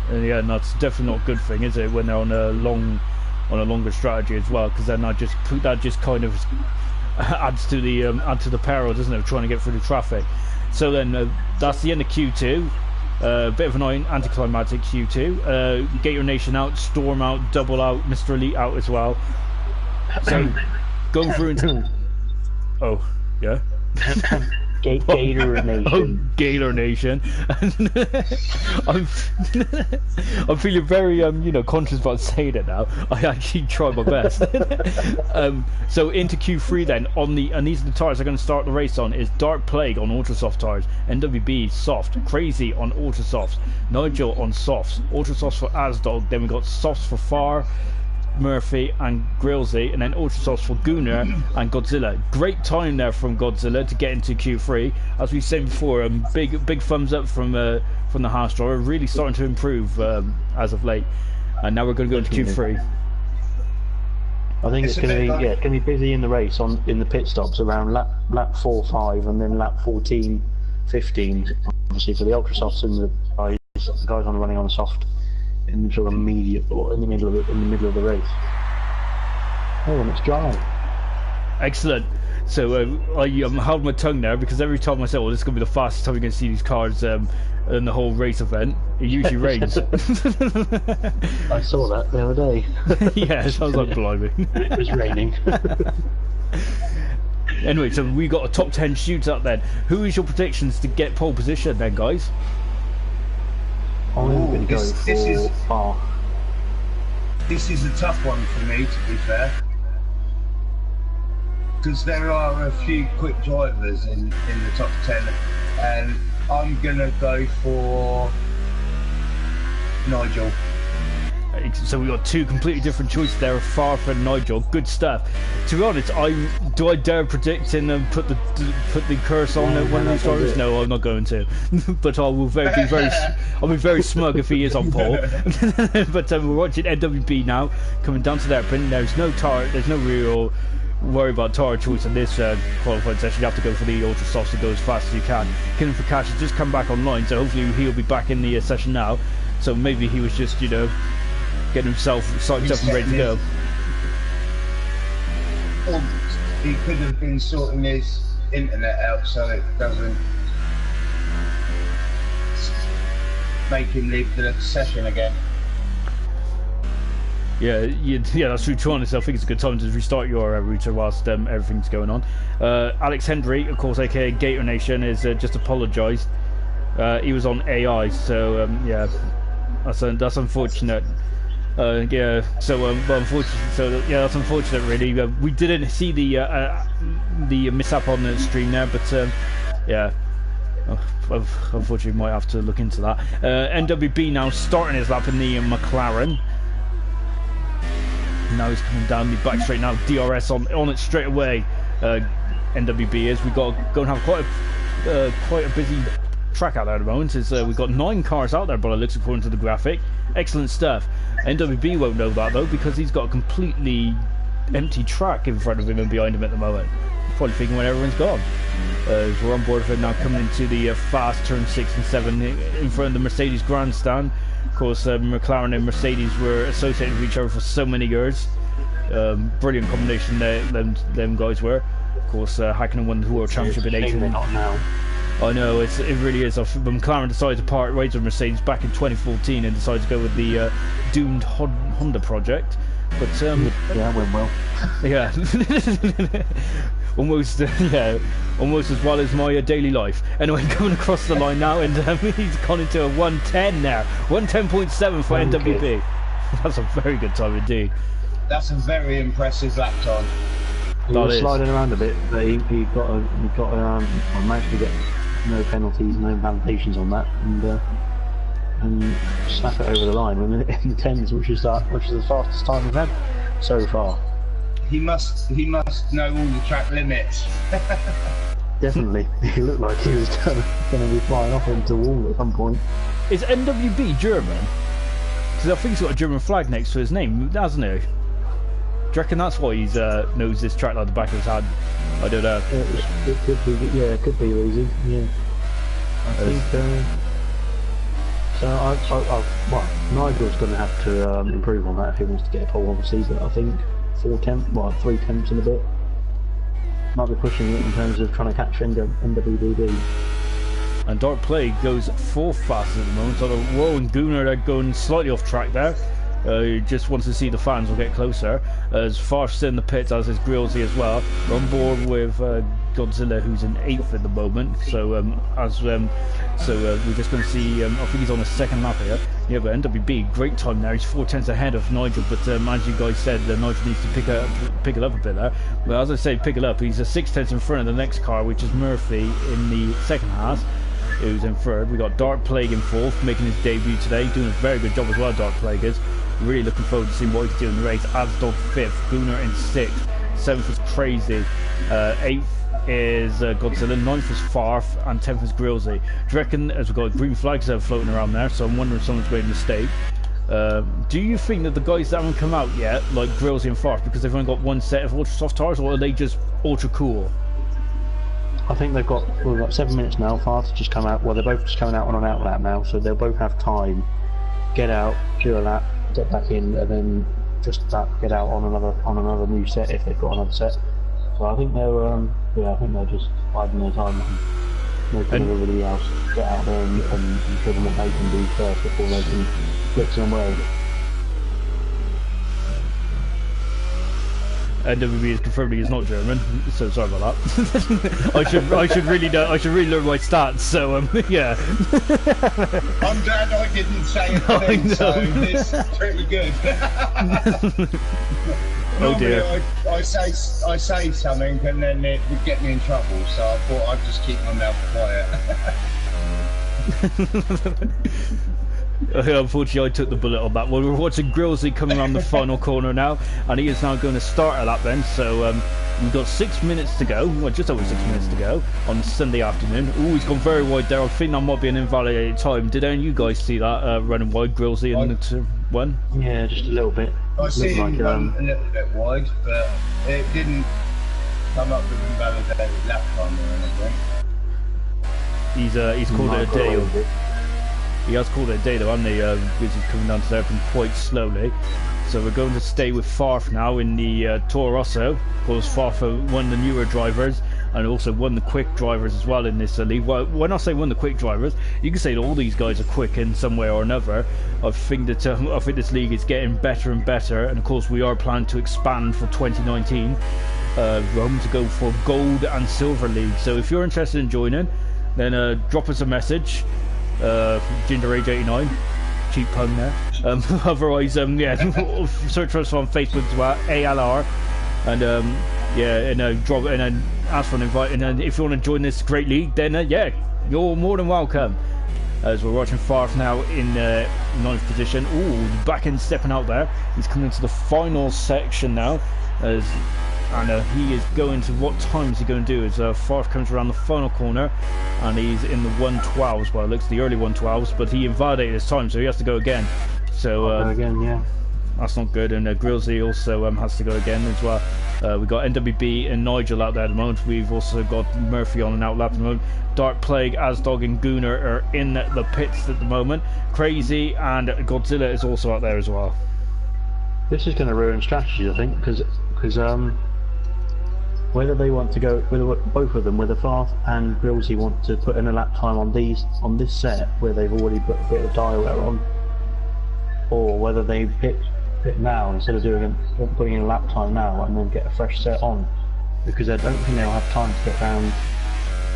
Yeah, and that's definitely not a good thing, is it? When they're on a longer strategy as well, because then that just kind of adds to the peril, doesn't it, trying to get through the traffic. So then that's the end of Q2. Bit of an anticlimactic Q2. Gator Nation out, Storm out, Double out, Mr. Elite out as well. So going through into oh yeah. Gator Nation. Oh, Gator Nation. I'm feeling very conscious about saying it now. I actually try my best. So into Q3 then, and these are the tyres I'm going to start the race on, is Dark Plague on ultra soft tyres, NWB soft, Crazy on ultra softs, Nigel on softs, ultra softs for Asdog, then we got softs for Far, Murphy and Grillsy, and then ultra softs for Gooner and Godzilla. Great time there from Godzilla to get into Q3. As we said before, big thumbs up from the Haas driver, really starting to improve as of late. And now we're going to go into Q3. I think it's going to be busy in the race in the pit stops around lap 4, 5, and then lap 14, 15. Obviously for the ultra softs and the guys on running on soft. In sort of immediate or in the middle of the race. Oh, and it's dry. Excellent. So I held my tongue there because every time I say, "Well, this is going to be the fastest time you're going to see these cars in the whole race event," it usually rains. I saw that the other day. Yeah, it sounds like blimey. It was raining. Anyway, so we got a top 10 shootout then. Who is your predictions to get pole position then, guys? I'm going to go for Far. This is a tough one for me, to be fair, because there are a few quick drivers in the top 10, and I'm going to go for Nigel. So we got 2 completely different choices there of Far and Nigel. Good stuff. To be honest, do I dare predict and put the curse on one of these drivers? No, I'm not going to. But I'll be very smug if he is on pole. But we're watching NWB now coming down to the airpin. There's no real worry about tyre choice in this qualifying session. You have to go for the ultra softs to go as fast as you can. Killing for Cash has just come back online, so hopefully he'll be back in the session now. So maybe he was just getting himself psyched up and ready to go. Or he could have been sorting his internet out so it doesn't make him leave the session again. Yeah, that's true. To be honest, I think it's a good time to restart your router whilst everything's going on. Alex Hendry, of course, aka Gator Nation, is just apologised. He was on AI, so yeah, that's unfortunate. That's unfortunate really. We didn't see the mishap on the stream there, but yeah, unfortunately we might have to look into that. NWB now starting his lap in the McLaren. Now he's coming down the back straight now. DRS on it straight away. NWB is. We've got to go and have quite a busy track out there at the moment. We've got 9 cars out there, but it looks according to the graphic. Excellent stuff. NWB won't know that though because he's got a completely empty track in front of him and behind him at the moment. probably thinking when everyone's gone. As we're on board for it now, coming into the fast turn 6 and 7 in front of the Mercedes grandstand. Of course, McLaren and Mercedes were associated with each other for so many years. Brilliant combination them guys were. Of course, Hakkinen won the World Championship in 18. Not now. I know, it really is. McLaren decided to part ways with Mercedes back in 2014 and decided to go with the doomed Honda project. But yeah, it went well. Yeah, almost as well as my daily life. Anyway, coming across the line now, and he's gone into a 110 now, 110.7 for NWB. That's a very good time indeed. That's a very impressive lap time. He was sliding around a bit, but he managed to get no penalties, no invalidations on that, and snap it over the line in the tens, which is the fastest time we've had so far. He must know all the track limits. Definitely, he looked like he was going to be flying off into the wall at some point. Is NWB German? Because I think he's got a German flag next to his name, hasn't he? Do you reckon that's why he knows this track like the back of his hand? I don't know. It could be, yeah, it could be easy. Yeah, I think. So well, Nigel's going to have to improve on that if he wants to get a pole, obviously. But I think 3 tenths and a bit. Might be pushing it in terms of trying to catch NWBD. And Dark Plague goes 4th fastest at the moment. So Woe and Gunnar are going slightly off track there. Just wants to see the fans will get closer. As Farf's in the pits, as is Grillsy as well. We're on board with Godzilla, who's in 8th at the moment. So we're just going to see. I think he's on the 2nd lap here. Yeah, but NWB, great time now. He's 4 tenths ahead of Nigel. But as you guys said, Nigel needs to pick it up a bit there. But as I say, pick it up. He's a 6 tenths in front of the next car, which is Murphy in the 2nd half. Who's in 3rd. We got Dark Plague in 4th, making his debut today, doing a very good job as well. Dark Plague is. Really looking forward to seeing what he can do in the race. Asdog 5th, Gunnar in 6th, 7th is Crazy, 8th is Godzilla, 9th is Farf, and 10th is Grillsy. Do you reckon, as we've got green flags that are floating around there, so I'm wondering if someone's made a mistake. Do you think that the guys that haven't come out yet, like Grillsy and Farf, because they've only got one set of ultra soft tires, or are they just ultra cool? I think we've got 7 minutes now. Farf's just come out. Well, they're both just coming out on an out lap now, so they'll both have time. Get out, do a lap, get back in, and then just get out on another new set if they've got another set. So I think they're just biding their time and making everybody else get out there and show them what they can do first before they can flip somewhere. NWB is confirming he's not German, so sorry about that. I should really learn my stats. So yeah. I'm glad I didn't say anything. So it's pretty good. Oh dear. I say something and then it would get me in trouble. So I thought I'd just keep my mouth quiet. Unfortunately, I took the bullet on that one. We're watching Grillsy coming around the final corner now, and he is now going to start a lap then. So we've got 6 minutes to go, well, just over 6 minutes to go on Sunday afternoon. Oh, he's gone very wide there. I think that might be an invalidated time. Did any of you guys see that running wide, Grillsy in the one? Yeah, just a little bit. I see him run a little bit wide, but it didn't come up with invalidated lap time or anything. He's called it a day. He has called it a day though, hasn't he? Because he's coming down to there from quite slowly. So we're going to stay with Farf now in the Toro Rosso. Of course, Farf won the newer drivers and also won the quick drivers as well in this league. Well, when I say won the quick drivers, you can say that all these guys are quick in some way or another. I think this league is getting better and better, and of course we are planning to expand for 2019. Rome to go for gold and silver league. So if you're interested in joining, then drop us a message. Ginger Age 89, cheap pun there. Otherwise, yeah, search for us on Facebook as well, ALR, and drop and then ask for an invite. And then if you want to join this great league, then yeah, you're more than welcome. As we're watching Farf now in 9th position. Ooh, back end stepping out there. He's coming into the final section now. And he is going to, what time is he going to do? As Farf comes around the final corner and he's in the 112s. Well, it looks the early 112s, but he invalidated his time, so he has to go again. So again, yeah. That's not good. And Grillsy also has to go again as well. We've got NWB and Nigel out there at the moment. We've also got Murphy on an outlap at the moment. Dark Plague, Asdog and Gooner are in the pits at the moment. Crazy and Godzilla is also out there as well. This is going to ruin strategy, I think, because whether they want to go, whether both of them, whether Farth and Grillsy want to put in a lap time on this set where they've already put a bit of tyre wear on, or whether they pit now instead of putting in a lap time now and then get a fresh set on, because I don't think they'll have time to get around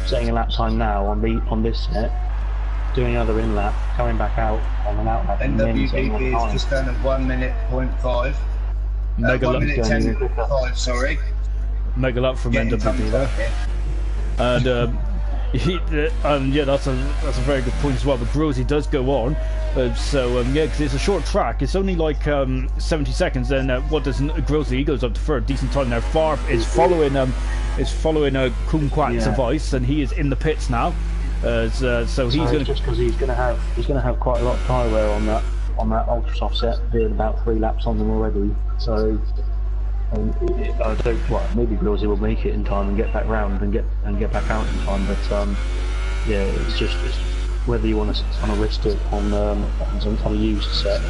setting a lap time now on this set, doing another in lap, coming back out on an out lap. NWB is just done a 1 minute point 5. 1 minute 10.5, sorry. Mega lap from NWB there. And yeah, that's a very good point as well. But Grillsy does go on, yeah, because it's a short track. It's only like 70 seconds. Then what does Grillsy? He goes up for a decent time now. Farf is following Kumquat's advice, and he is in the pits now. So he's going just because he's going to have quite a lot of tyre wear on that ultra soft set, being about 3 laps on them already. So. I don't. Well, maybe Grillsy will make it in time and get back round and get back out in time. But yeah, it's whether you want to risk it on some kind of used set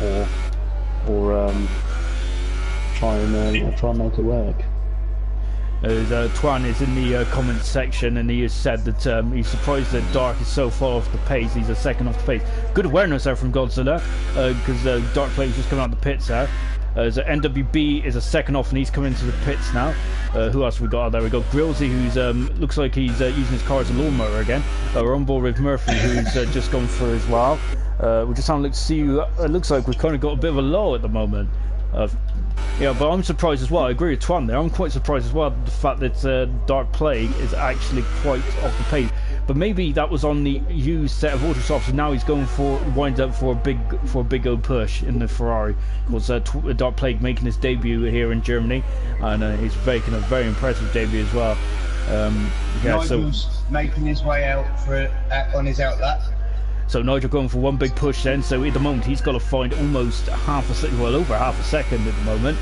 or try and make it work. Twan is in the comments section, and he has said that he's surprised that Dark is so far off the pace. He's a second off the pace. Good awareness there from Godzilla, because Dark Plague's just coming out the pits there. So NWB is a second off, and he's coming into the pits now. Who else we got out there? We got Grillsy, who's looks like he's using his car as a lawnmower again. We're on board with Murphy, who's just gone through as well. We just having a look to see who, it looks like we've kind of got a bit of a lull at the moment. Yeah, but I'm surprised as well. I agree with Twan there. I'm quite surprised as well at the fact that Dark Plague is actually quite off the pace. But maybe that was on the used set of Autosofts, and now he's going winds up for a big old push in the Ferrari. Because Dark Plague making his debut here in Germany, and he's making a very impressive debut as well. Yeah, Nigel's making his way out on his outlap. So Nigel going for one big push then. So at the moment he's got to find almost over half a second at the moment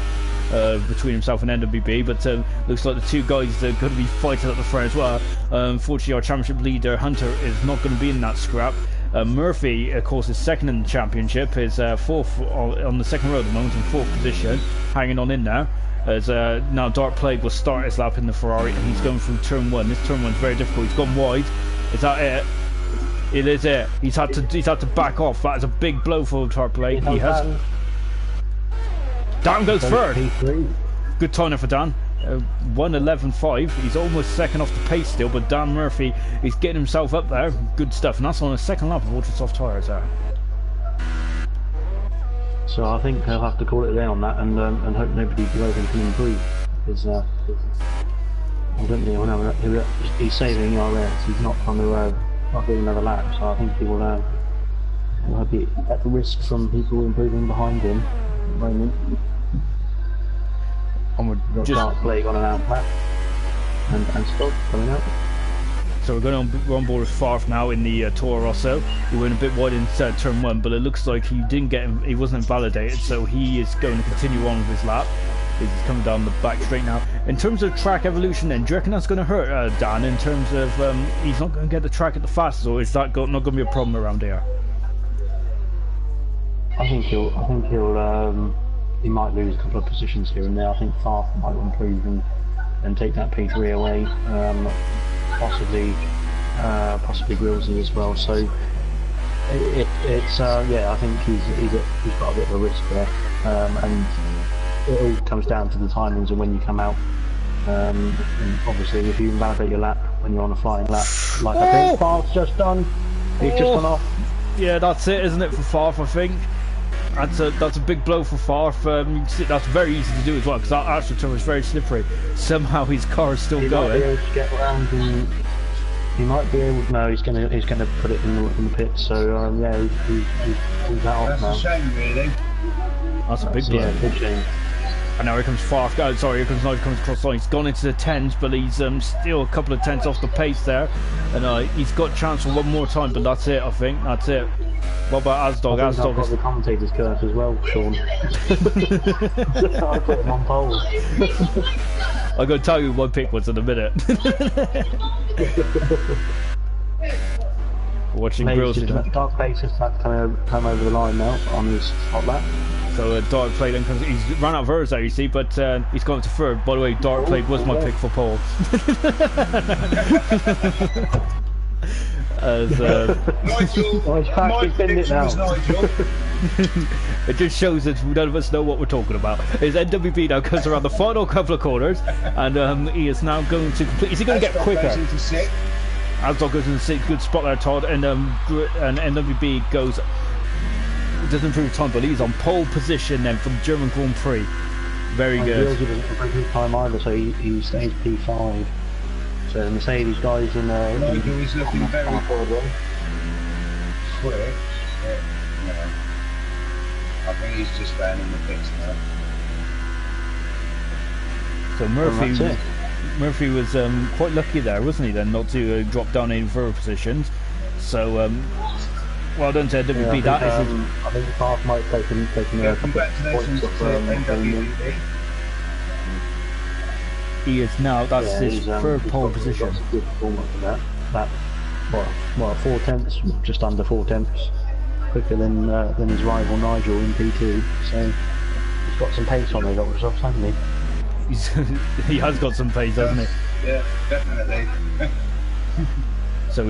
between himself and NWB. But looks like the two guys are going to be fighting at the front as well. Unfortunately, our championship leader Hunter is not going to be in that scrap. Murphy, of course, is second in the championship. Is fourth on the second row at the moment in fourth position, hanging on in there. As now Dark Plague will start his lap in the Ferrari, and he's going through turn 1. This turn 1's very difficult. He's gone wide. Is that it? It is it. He's had to back off. That is a big blow for Dark Plague. He has. Dan goes third. Good timer for Dan. 1:11.5. He's almost second off the pace still, but Dan Murphy is getting himself up there. Good stuff, and that's on a second lap of ultra soft tyres there. So I think they'll have to call it there on that, and hope nobody below him can improve, because I don't think he's saving ERS. He's not trying to not do another lap, so I think he will be at risk from people improving behind him at the moment. Got Dark Plague on an out lap, and Stog coming out. So we're on board with Farf now in the Toro Rosso. He went a bit wide in turn 1, but it looks like he wasn't invalidated, so he is going to continue on with his lap. He's coming down the back straight now. In terms of track evolution then, do you reckon that's going to hurt Dan, in terms of he's not going to get the track at the fastest, or is that not going to be a problem around here? I think he might lose a couple of positions here and there. I think Farf might improve and take that P3 away. Possibly Grillsy as well. So it's yeah, I think he's got a bit of a risk there, and it all comes down to the timings and when you come out. And obviously, if you invalidate your lap when you're on a flying lap, like I think Farf's just done, he's just gone off. Yeah, that's it, isn't it, for Farf? I think that's a big blow for Farf. That's very easy to do as well, because that AstroTurbo is very slippery. Somehow his car is still going. Might be able to get around, and he might be able. No, he's going to put it in the pit. So yeah, he's out now. That's a shame, really. That's a big blow. Yeah, big shame. And now here comes Farf. Oh, sorry, here comes Nigel, comes across the line. He's gone into the 10s, but he's still a couple of tenths off the pace there. And he's got a chance for one more time, but that's it, I think. That's it. What about Asdog? Asdog is the commentator's curse as well, Sean. I put him on pole. I'm going to tell you what my pick was in a minute. Watching Grills. Dark Base has come over the line now on his hot lap. So Dark Play then comes. He's run out of hers there, you see, but he's gone to third. By the way, Dark Play was my pick for pole. As Nigel, my prediction was Nigel. it just shows that none of us know what we're talking about. His NWB now comes around the final couple of corners, and he is now going to complete. Is he going to get quicker? Asdog goes into sixth, good spot there, Todd, and NWB goes. Doesn't improve time, but he's on pole position then from German Grand Prix. Very good. He doesn't improve time either, so he stays P5. So the Mercedes guys in there. Nigel is looking very quick. Yeah. I think he's just going in the pits now. So Murphy was quite lucky there, wasn't he? Then not to drop down any further positions. So well done to NWB. I think the path might have taken a couple of points off NWB. He is now. That's his third pole position. Got some good performance for that. Well, 4 tenths, just under 4 tenths, quicker than his rival Nigel in P2. So he's got some pace on those results, hasn't he? He has got some pace, hasn't he? Yeah, definitely. So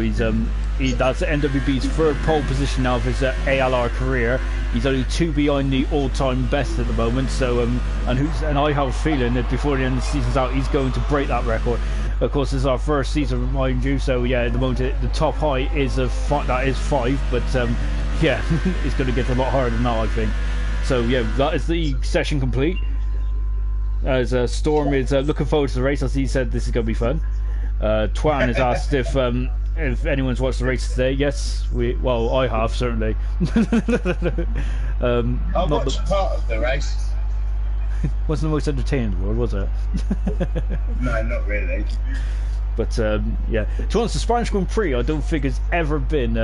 that's NWB's third pole position now of his ALR career. He's only 2 behind the all-time best at the moment. So and I have a feeling that before the end of the season's out, he's going to break that record. Of course, this is our first season, mind you. So yeah, at the moment the top height is that is 5, but yeah, it's going to get a lot harder than that, I think. So yeah, that is the session complete. As Storm is looking forward to the race, as he said, this is going to be fun. Twan has asked if anyone's watched the race today. Yes, I have, certainly. I watched part of the race. Wasn't the most entertaining in the world, was it? No, not really. But yeah, to be honest, the Spanish Grand Prix I don't think has ever been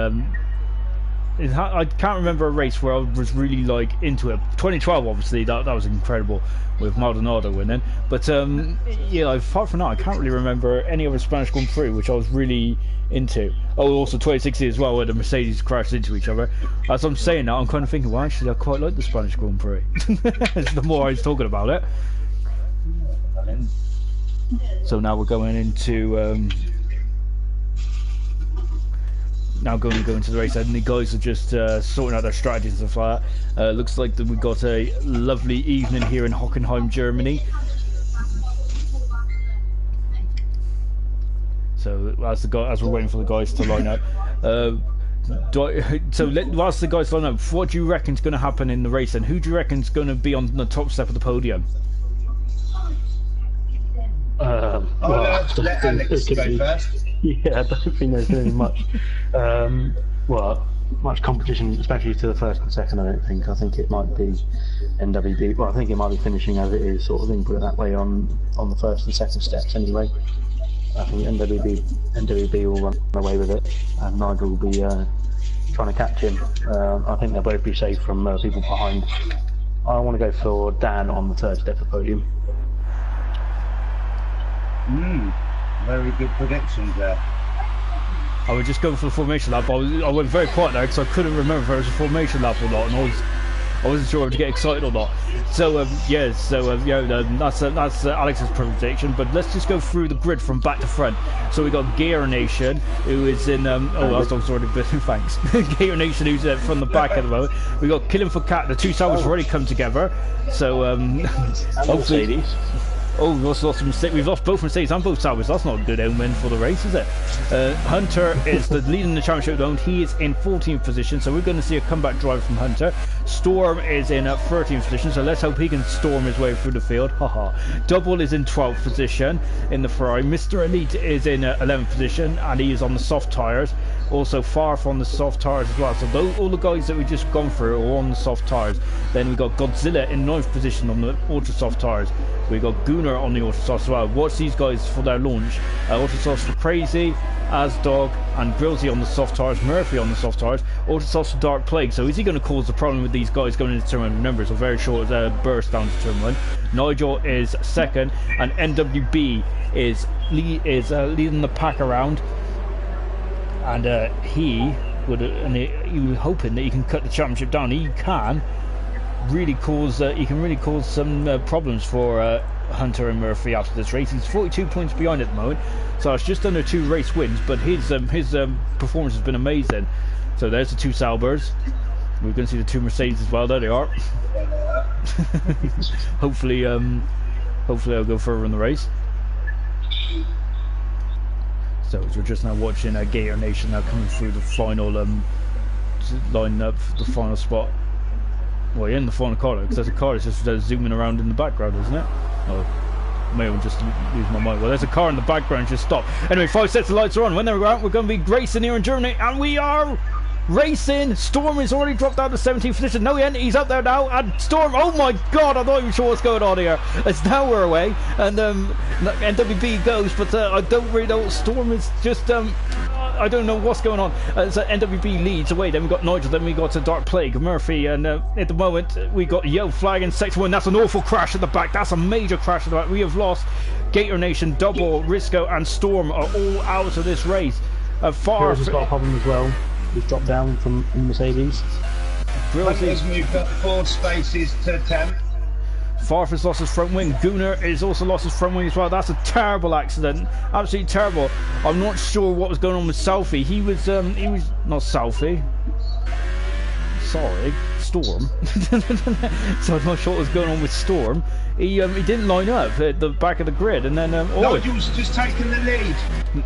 I can't remember a race where I was really like into it. 2012, obviously, that was incredible with Maldonado winning. But yeah, apart from that, I can't really remember any other Spanish Grand Prix which I was really into. Oh, also 2016 as well, where the Mercedes crashed into each other. As I'm saying that, I'm kind of thinking, well, actually, I quite like the Spanish Grand Prix. The more I was talking about it. So now we're going into. Now going to go into the race, and the guys are just sorting out their strategies and stuff like that. Looks like that we've got a lovely evening here in Hockenheim, Germany. So as we're waiting for the guys to line up, whilst the guys line up, what do you reckon is going to happen in the race, and who do you reckon is going to be on the top step of the podium? Let Alex go first. Yeah, I don't think there's really much, much competition, especially to the first and second. I don't think. I think it might be NWB. Well, I think it might be finishing as it is, sort of thing. Put it that way on the first and second steps. Anyway, I think NWB will run away with it, and Nigel will be trying to catch him. I think they'll both be safe from people behind. I want to go for Dan on the third step of the podium. Very good predictions there. I would just go for the formation lap. I went very quiet there because I couldn't remember if there was a formation lap or not, and I wasn't sure if to get excited or not. So that's Alex's prediction. But let's just go through the grid from back to front. So we got Gear Nation, who is in that's already been thanks. Gear Nation, who's from the back at the moment. We got Killing for Cat. The two salvos have already come together. So hopefully. Oh, we've lost some Mercedes. We've lost both Mercedes and both salvos. That's not a good omen for the race, is it? Hunter is the lead in the championship at the moment. He is in 14th position, so we're going to see a comeback drive from Hunter. Storm is in 13th position, so let's hope he can storm his way through the field. Haha. Double is in 12th position in the Ferrari. Mr. Elite is in 11th position, and he is on the soft tyres. Also Farf on the soft tyres as well. So all the guys that we just gone through are on the soft tyres. Then we got Godzilla in 9th position on the ultra soft tyres. We got Gunnar on the ultra soft as well. Watch these guys for their launch. Ultra softs for Crazy, Asdog and Grillsy on the soft tyres, Murphy on the soft tyres, ultra softs for Dark Plague. So is he going to cause the problem with these guys going into turn one? Remember, it's a very short burst down to turn one. Nigel is second, and NWB is leading the pack around, and he was hoping that he can cut the championship down. He can really cause some problems for Hunter and Murphy after this race. He's 42 points behind at the moment, so it's just under 2 race wins, but his performance has been amazing. So there's the 2 Saubers. We're going to see the 2 Mercedes as well. There they are. hopefully I'll go further in the race. So we're just now watching Gator Nation now coming through the final line up the final spot. Well, you're in the final car because there's a car that's just zooming around in the background, isn't it? Oh, maybe I'm just losing my mind. Well, there's a car in the background just stopped. Anyway, 5 sets of lights are on. When they're out, we're going to be racing here in Germany, and we are racing. Storm is already dropped out to 17th position. No, he's up there now. And Storm, oh my God, I'm not even sure what's going on here. It's now we're away, and NWB goes, but I don't really know. Storm is just I don't know what's going on. So NWB leads away. Then we got Nigel. Then we got Dark Plague, Murphy, and at the moment we got Yo Flag in sector 1. That's an awful crash at the back. That's a major crash at the back. We have lost Gator Nation, Double, Risco, and Storm are all out of this race. Far has got a problem as well. He's dropped down from Mercedes. Hunter's moved up 4 spaces to 10. Farf has lost his front wing. Gunnar has also lost his front wing as well. That's a terrible accident. Absolutely terrible. I'm not sure what was going on with Selfie. He was not Selfie. Sorry, Storm. So I'm not sure what was going on with Storm. He didn't line up at the back of the grid, and then Nigel's just taking the lead.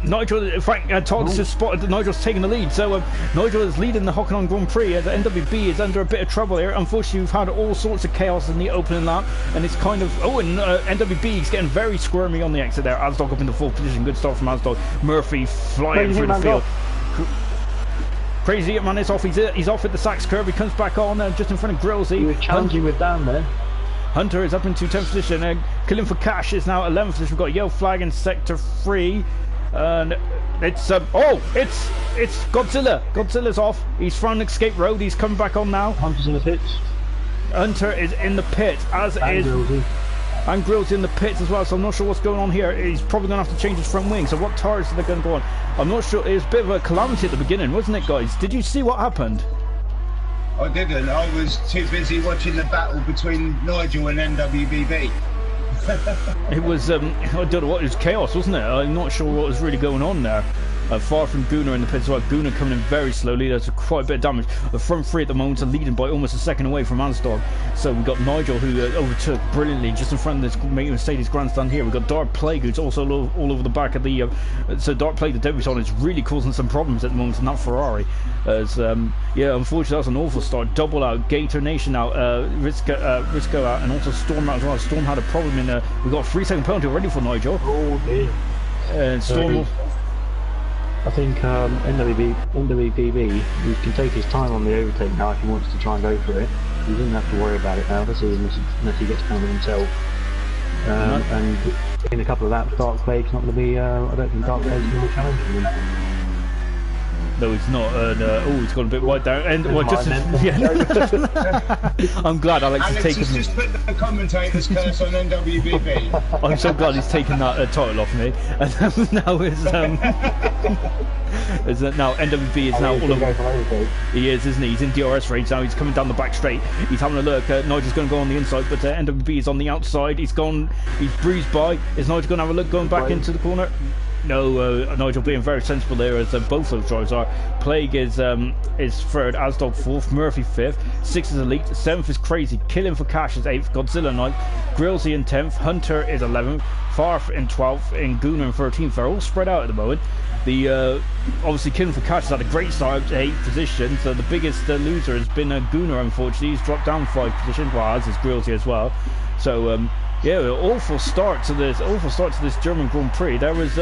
Nigel, Frank Todd's just spotted that Nigel's taking the lead. So Nigel is leading the Hockenheim Grand Prix. The NWB is under a bit of trouble here. Unfortunately, we've had all sorts of chaos in the opening lap, and it's kind of NWB is getting very squirmy on the exit there. Asdog up in the 4th position. Good start from Asdog. Murphy flying through the field. Crazy man is off. He's off at the Sachs curve. He comes back on just in front of Grillsy. He was challenging with Dan there. Hunter is up into 10th position. Killing for Cash is now 11th position. We've got Yellow Flag in sector 3, and it's it's Godzilla. Godzilla's off. He's from Escape Road. He's coming back on now. Hunter's in the pits. Hunter is in the pit, as and is. Grillsy. And Grill's in the pits as well, so I'm not sure what's going on here. He's probably going to have to change his front wing. So what tyres are they going to go on? I'm not sure. It was a bit of a calamity at the beginning, wasn't it, guys? Did you see what happened? I didn't. I was too busy watching the battle between Nigel and NWBB. It was, I don't know what, it was chaos, wasn't it? I'm not sure what was really going on there. Far from Gunnar in the pits as well. Gunnar coming in very slowly. There's quite a bit of damage. The front 3 at the moment are leading by almost a second away from Asdog. So we've got Nigel who overtook brilliantly just in front of this Mercedes grandstand here. We've got Dark Plague who's also all over the back of the... so Dark Plague, the debutant, is really causing some problems at the moment in that Ferrari. As yeah, unfortunately that's an awful start. Double out, Gator Nation out, Risco out, and also Storm out as well. Storm had a problem in... we've got a 3-second penalty already for Nigel. Oh dear. And Storm... I think NWBB, he can take his time on the overtake now if he wants to try and go for it. He doesn't have to worry about it now, does he, unless he gets down with himself. And in a couple of laps, Dark Plague's not going to be, I don't think Dark Plague's going to be challenging him. No, he's not. He's gone a bit wide down. And well, just yeah. I'm glad Alex has taken. Just put the commentator's curse on NWBB. I'm so glad he's taken that title off me. And now now NWB is now all over. He is, isn't he? He's in DRS range now. He's coming down the back straight. He's having a look. Nigel's going to go on the inside, but NWB is on the outside. He's gone. He's bruised by. Is Nigel going to have a look going back into the corner? No, Nigel being very sensible there, as both those drivers are. Plague is 3rd, Asdog 4th, Murphy 5th, 6th is Elite, 7th is Crazy, Killing for Cash is 8th, Godzilla 9th, Grillsy in 10th, Hunter is 11th, Farf in 12th, and Gunnar in 13th. They're all spread out at the moment. The obviously Killing for Cash has had a great start up to 8th position, so the biggest loser has been Gunnar, unfortunately. He's dropped down 5 positions, well, as is Grillsy as well. So yeah, awful start to this German Grand Prix. There was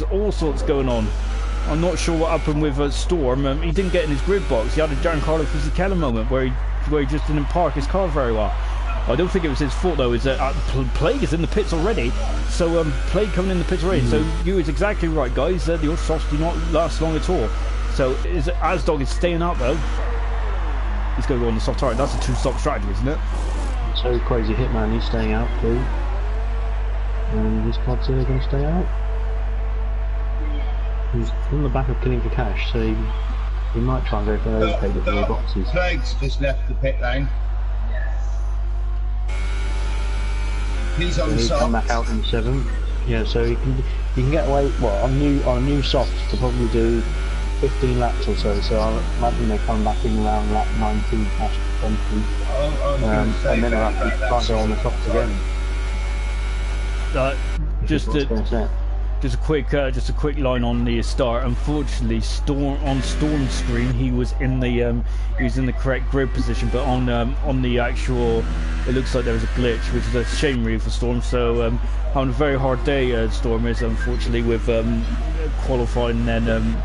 all sorts going on. I'm not sure what happened with Storm. He didn't get in his grid box. He had a Giancarlo Fisichella moment where he just didn't park his car very well. I don't think it was his fault though. Is that Plague is in the pits already? So Plague coming in the pits already. So you was exactly right, guys. The old softs do not last long at all. So Asdog is staying out though. He's going to go on the soft tire. That's a 2-stop strategy, isn't it? So Crazy Hitman, he's staying out too. And his Godzilla going to stay out. He's on the back of Killing for Cash, so he might try and go for those paid at boxes. Plague's just left the pit lane. He's on the soft. Come back out in 7th. Yeah, so he can get away. Well, on a new soft to probably do 15 laps or so. So I imagine they come back in around lap 19 past 20, and then they'll have to try and go on the soft again. Just a quick line on the start. Unfortunately, Storm's screen, he was in the correct grid position, but on the actual, it looks like there was a glitch, which is a shame really for Storm. So having a very hard day, Storm is, unfortunately, with qualifying and then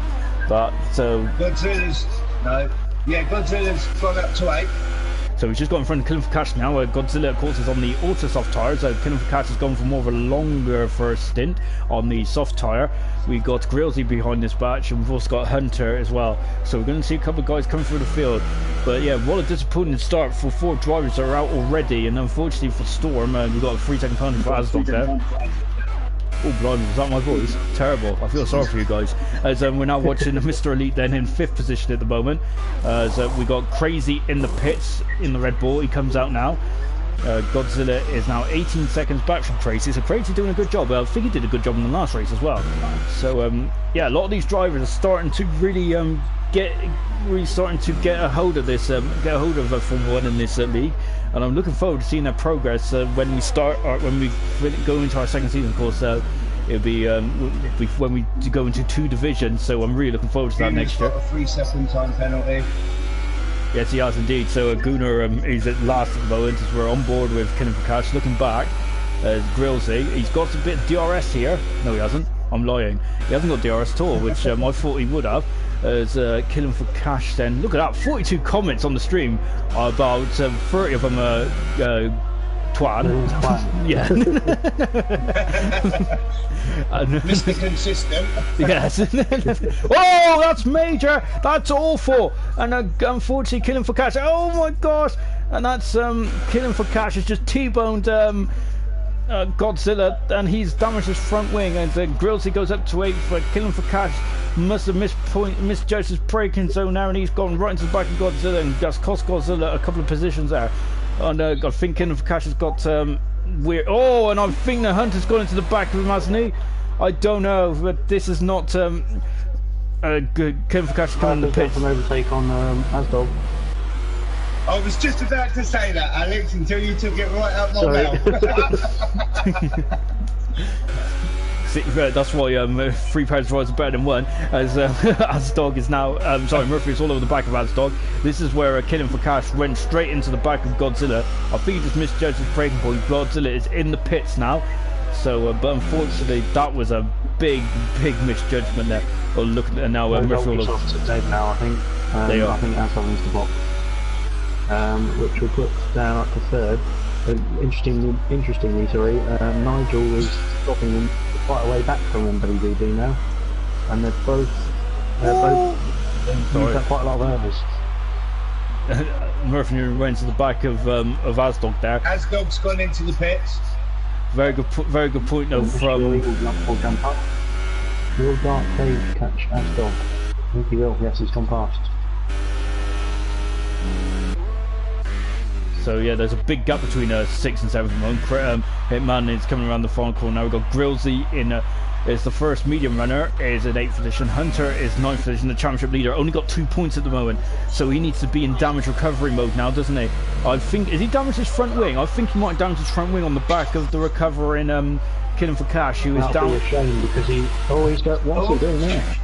but so. Godzilla's gone up to 8th. So he's just got in front of Killing for Cash now. Godzilla, of course, is on the auto soft tyre. So Killing for Cash has gone for more of a longer first stint on the soft tyre. We've got Grillsy behind this batch, and we've also got Hunter as well. So we're going to see a couple of guys coming through the field. But yeah, what a disappointing start for 4 drivers that are out already. And unfortunately for Storm, we've got a 3-second penalty for Asdog there. Oh, blimey, was that my voice? Terrible. I feel sorry for you guys. As we're now watching Mr. Elite then in 5th position at the moment. So we got Crazy in the pits in the Red Bull. He comes out now. Godzilla is now 18 seconds back from Crazy. So Crazy doing a good job. I think he did a good job in the last race as well. So yeah, a lot of these drivers are starting to really get a hold of this, get a hold of Formula 1 in this league. And I'm looking forward to seeing their progress when we start, when we go into our second season. Of course, it'll be when we go into 2 divisions. So I'm really looking forward to that next year. Got a 3-second time penalty. Yes, he has indeed. So Gunnar is at last at the moment as we're on board with Killing for Cash. Looking back, Grillsy, he's got a bit of DRS here. No, he hasn't. I'm lying. He hasn't got DRS at all, which I thought he would have. As Killing for Cash then, look at that, 42 comments on the stream, about 30 of them twat. Yeah. Mr. Consistent. Yes. Oh, that's major, that's awful. And unfortunately Killing for Cash, oh my gosh, and that's Killing for Cash has just T-boned Godzilla, and he's damaged his front wing, and Grillsy goes up to 8 for Killing for Cash. Must have misjudged his braking zone now, and he's gone right into the back of Godzilla, and that's cost Godzilla a couple of positions there. And I think Killing for Cash has got weird. Oh, and I think the Hunter's gone into the back of him, hasn't he? I don't know, but this is not good. Killing for Cash coming in the pit. An overtake on Asdog. I was just about to say that, Alex, until you took it right up my mouth. That's why 3 pounds rides are better than 1. As Asdog is now, sorry, Murphy is all over the back of Asdog. This is where Killing for Cash went straight into the back of Godzilla. I think he just misjudged his braking point. Godzilla is in the pits now. So, but unfortunately, that was a big misjudgment there. Well, look at now, Murphy all over. Now, I think they are. I think Asdog needs to box. Which will put down up to 3rd. Interestingly, sorry, Nigel is stopping them quite a way back from MWDB now, and they've both used up quite a lot of errors. Murphy went to the back of Asdog there. Asdog's gone into the pits. Very good point though from. Will Dark Cage catch Asdog? I think he will. Yes, he's gone past. So yeah, there's a big gap between 6th and 7th moment. Hitman is coming around the final corner now. We've got Grillsy is the first medium runner, is in 8th position. Hunter is 9th position, the championship leader. Only got 2 points at the moment, so he needs to be in damage recovery mode now, doesn't he? I think, is he damaged his front wing? I think he might damage his front wing on the back of the recover in Killing for Cash. He was down. That'll be a shame because he's got, what's he doing there?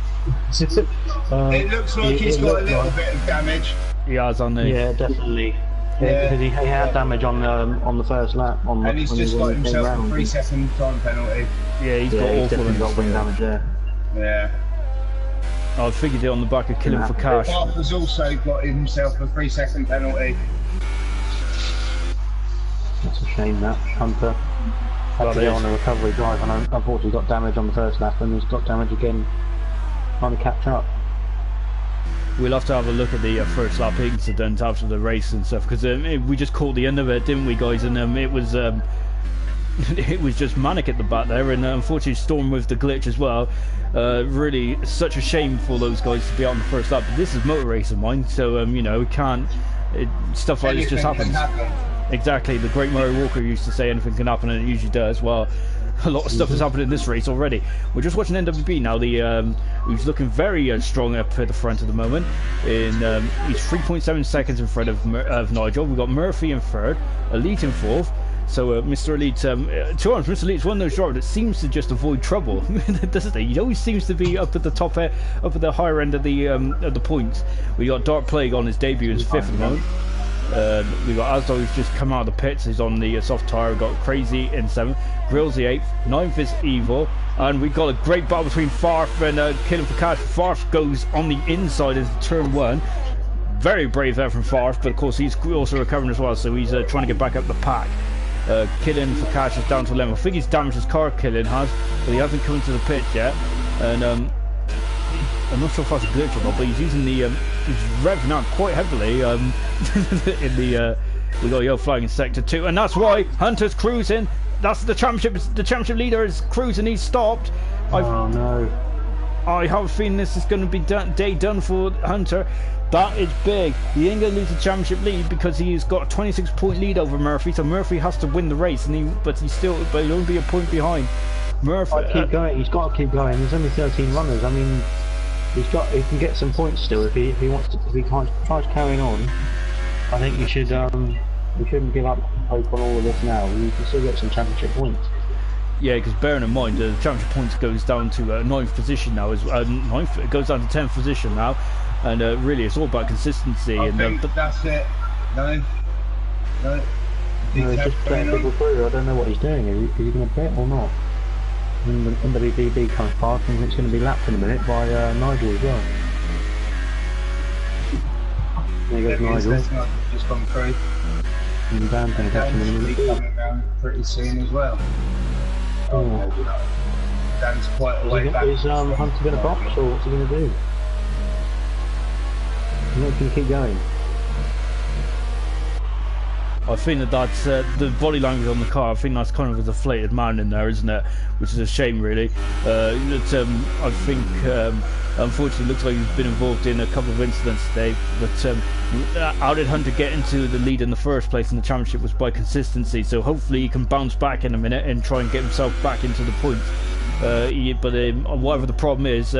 It looks like he's got a little bit of damage. He has on the. Yeah, definitely. Yeah, because he had damage on the first lap. And he's just got himself a 3-second time penalty. Yeah, he's got awful definitely got wing damage there. Yeah. I figured it on the back of killing for cash. Arthur's also got himself a 3-second penalty. That's a shame that Hunter had to get on a recovery drive and unfortunately got damage on the first lap and he's got damage again trying to catch up. We'll have to have a look at the first lap incident after the race and stuff, because we just caught the end of it, didn't we, guys? And it was it was just manic at the back there, and unfortunately Storm with the glitch as well. Really such a shame for those guys to be out on the first lap, but this is motor racing, mind, so you know, we can't, stuff like this just happens. Exactly, the great Murray Walker used to say anything can happen, and it usually does. Well, a lot of stuff has happened in this race already. We're just watching NWB now, who's looking very strong up at the front at the moment. He's 3.7 seconds in front of Nigel. We've got Murphy in third, Elite in fourth. So Mr. Elite, to be honest, Mr. Elite's one of those drivers that seems to just avoid trouble, doesn't he? He always seems to be up at the top, up at the higher end of the points. We got Dark Plague on his debut as fifth at the moment. We got Asdol, who's just come out of the pits. He's on the soft tyre. We've got Crazy in seventh, Grills the eighth, ninth is Evil, and we've got a great battle between Farf and Killing for Cash. Farf goes on the inside of turn one. Very brave there from Farf, but of course he's also recovering as well, so he's trying to get back up the pack. Killing for Cash is down to 11. I think he's damaged his car, Killing has, but he hasn't come into the pit yet. And I'm not sure if that's a glitch or not, but he's using the he's revving out quite heavily in the we got yellow flag in sector 2, and that's why Hunter's cruising. That's the championship leader is cruising. He's stopped. Oh no! I have a feeling this is going to be day done for Hunter. That is big. He ain't going to lose the championship lead because he's got a 26-point lead over Murphy. So Murphy has to win the race, and but he'll only be a point behind. Murphy. Keep going. He's got to keep going. There's only 13 runners. I mean, he can get some points still if he wants to. If he tries carrying on, I think you should. We shouldn't give up hope on all of this now. We can still get some championship points. Yeah, because bearing in mind the championship points goes down to 9th position now. Ninth, it goes down to 10th position now, and really it's all about consistency. I think that's it. No, he's just playing people through. I don't know what he's doing. Is he going to bet or not? When the NWDB comes past, I think it's going to be lapped in a minute by Nigel as well. There goes Nigel. Just gone through. And Dan's going to catch him in a minute. Coming around pretty soon as well. Oh. Dan's quite a way back. Is Hunter going to box, or what's he going to do? He's not going to keep going. I think that's the body language on the car. I think that's kind of a deflated man in there, isn't it? Which is a shame, really. I think, unfortunately, it looks like he's been involved in a couple of incidents today. But how did Hunter get into the lead in the first place in the championship was by consistency. So hopefully he can bounce back in a minute and try and get himself back into the points. Whatever the problem is,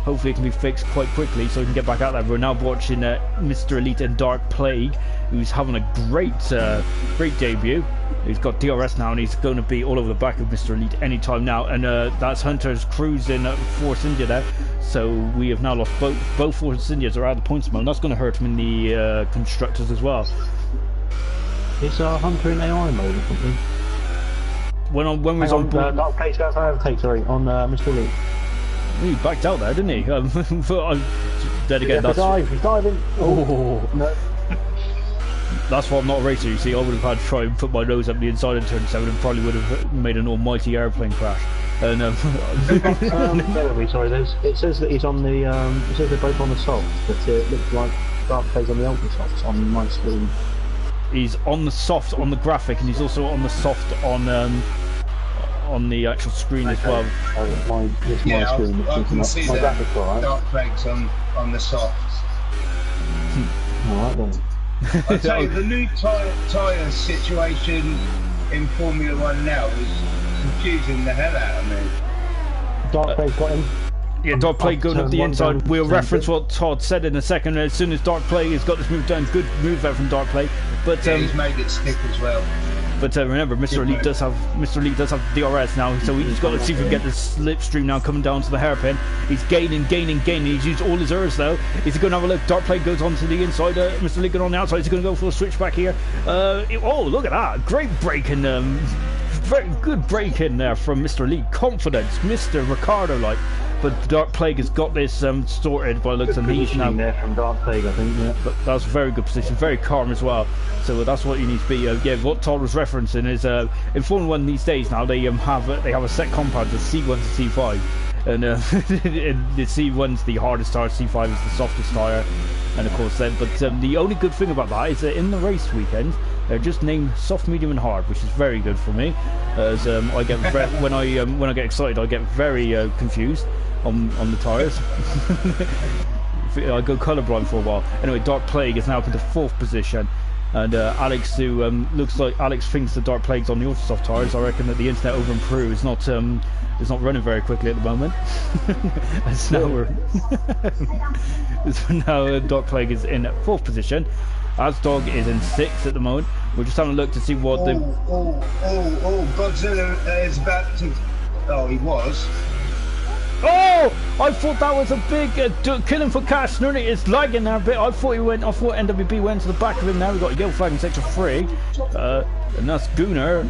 hopefully it can be fixed quite quickly so we can get back out there. We're now watching Mr. Elite and Dark Plague, who's having a great debut. He's got DRS now and he's going to be all over the back of Mr. Elite anytime now, and that's Hunter's cruising Force India there. So we have now lost both Force Indias are out of the points mode. That's going to hurt him in the constructors as well. Is Hunter in AI mode or something? When we was on board, Dark Plague goes on overtake, sorry, on Mr. Elite. He backed out there, didn't he? Then again, that's he's diving. Oh. No. That's why I'm not a racer, you see. I would have had to try and put my nose up the inside in turn 7 and probably would have made an almighty airplane crash. And sorry, it says that he's on the it says they're both on the soft, but it looks like Dark Plague's on the ultra soft on my screen. He's on the soft on the graphic, and he's also on the soft on the actual screen as well. My screen. I can see my that. Graphics, right? Dark Plague's on the soft. Alright then. I tell you, the new tyre situation in Formula 1 now is confusing the hell out of me. Dark Plague got him. Yeah, Dark Plague going up the inside. We'll reference what Todd said in a second. As soon as Dark Plague has got this move done, good move there from Dark Plague. But yeah, he's made it stick as well. But remember, Mr. Elite does have DRS now, so he's got to see if we can get the slipstream now coming down to the hairpin. He's gaining. He's used all his errors though. Is he going to have a look? Dark Plague goes on to the inside. Mr. Elite going on the outside. He's going to go for a switchback here. Oh, look at that! Great braking. Very good braking there from Mr. Elite. Confidence, Mr. Ricardo like. but Dark Plague has got this sorted by the looks, and he's now there from Dark Plague, I think. Yeah. But that's a very good position, very calm as well. So that's what you need to be. Yeah, what Todd was referencing is in Formula 1 these days now they have a set compound, the C1 to C5, and the C1's the hardest tire, C5 is the softest tire, and of course then. But the only good thing about that is that in the race weekend they're just named soft, medium, and hard, which is very good for me. As I get when I get excited, I get very confused on the tires. I go colourblind for a while. Anyway, Dark Plague is now up into 4th position, and Alex, who looks like Alex thinks the Dark Plague's on the ultra-soft tires. I reckon that the internet over in Peru is not running very quickly at the moment. So now Dark Plague is in 4th position. Asdog is in 6th at the moment. We're just having a look to see what the... Godzilla is about to... Oh, he was. Oh! I thought that was a big killing for cash. Nearly it's lagging there a bit. I thought NWB went to the back of him now. We've got a yellow flag in sector 3. And that's Gunnar,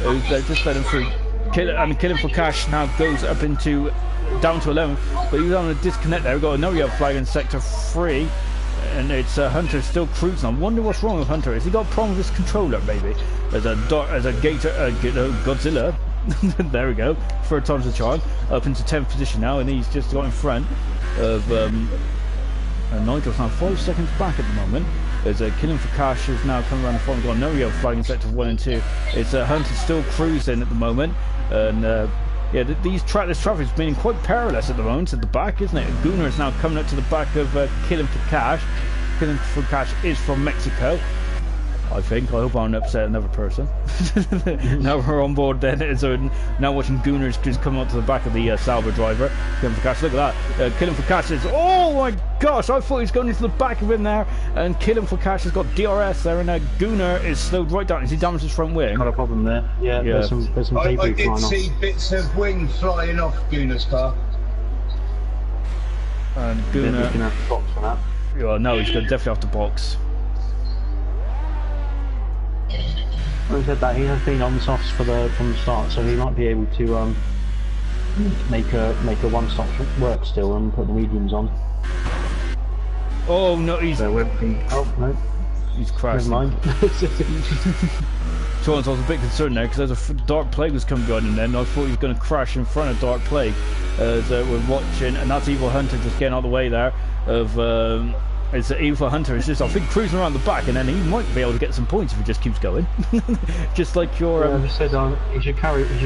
who's just let him through. Killing for cash now goes up into down to 11, but he's on a disconnect there. We've got another yellow flag in sector 3, and it's Hunter still cruising. I wonder what's wrong with Hunter. Has he got a problem with his controller? Maybe as a Godzilla. There we go. 3rd time's the charm. Up into 10th position now, and he's just got in front of Nigel's now 5 seconds back at the moment. There's a Killing for Cash is now coming around the front. We've got no yellow flag in sector 1 and 2. It's Hunter still cruising at the moment, and yeah, this traffic is being quite perilous at the moment at the back, isn't it? Gunnar is now coming up to the back of Killing for Cash. Killing for Cash is from Mexico, I think. I hope I don't upset another person. Now we're on board then. So now watching Gunnar just come up to the back of the Sauber driver. Killing for Cash, look at that. Killing for Cash is, oh my gosh, I thought he was going into the back of him there. And Killing for Cash has got DRS there, and Gunnar is slowed right down. Is he damaged his front wing? Got a problem there. Yeah, there's some debris I did see bits of wing flying off Gunnar's car. And Gunnar... He's going to have to box for that. Yeah, no, he's going to definitely have to box. Having said that, he has been on softs from the start, so he might be able to make a one-stop work still and put the mediums on. Oh no, he's... So oh no, he's crashed. Never mind. So I was a bit concerned there, because there's a Dark Plague was coming behind him then, and I thought he was going to crash in front of Dark Plague. As we're watching, and that's Evil Hunter just getting out of the way there of... It's Evil Hunter is just, I think, cruising around the back, and then he might be able to get some points if he just keeps going. Just like your... I just said he should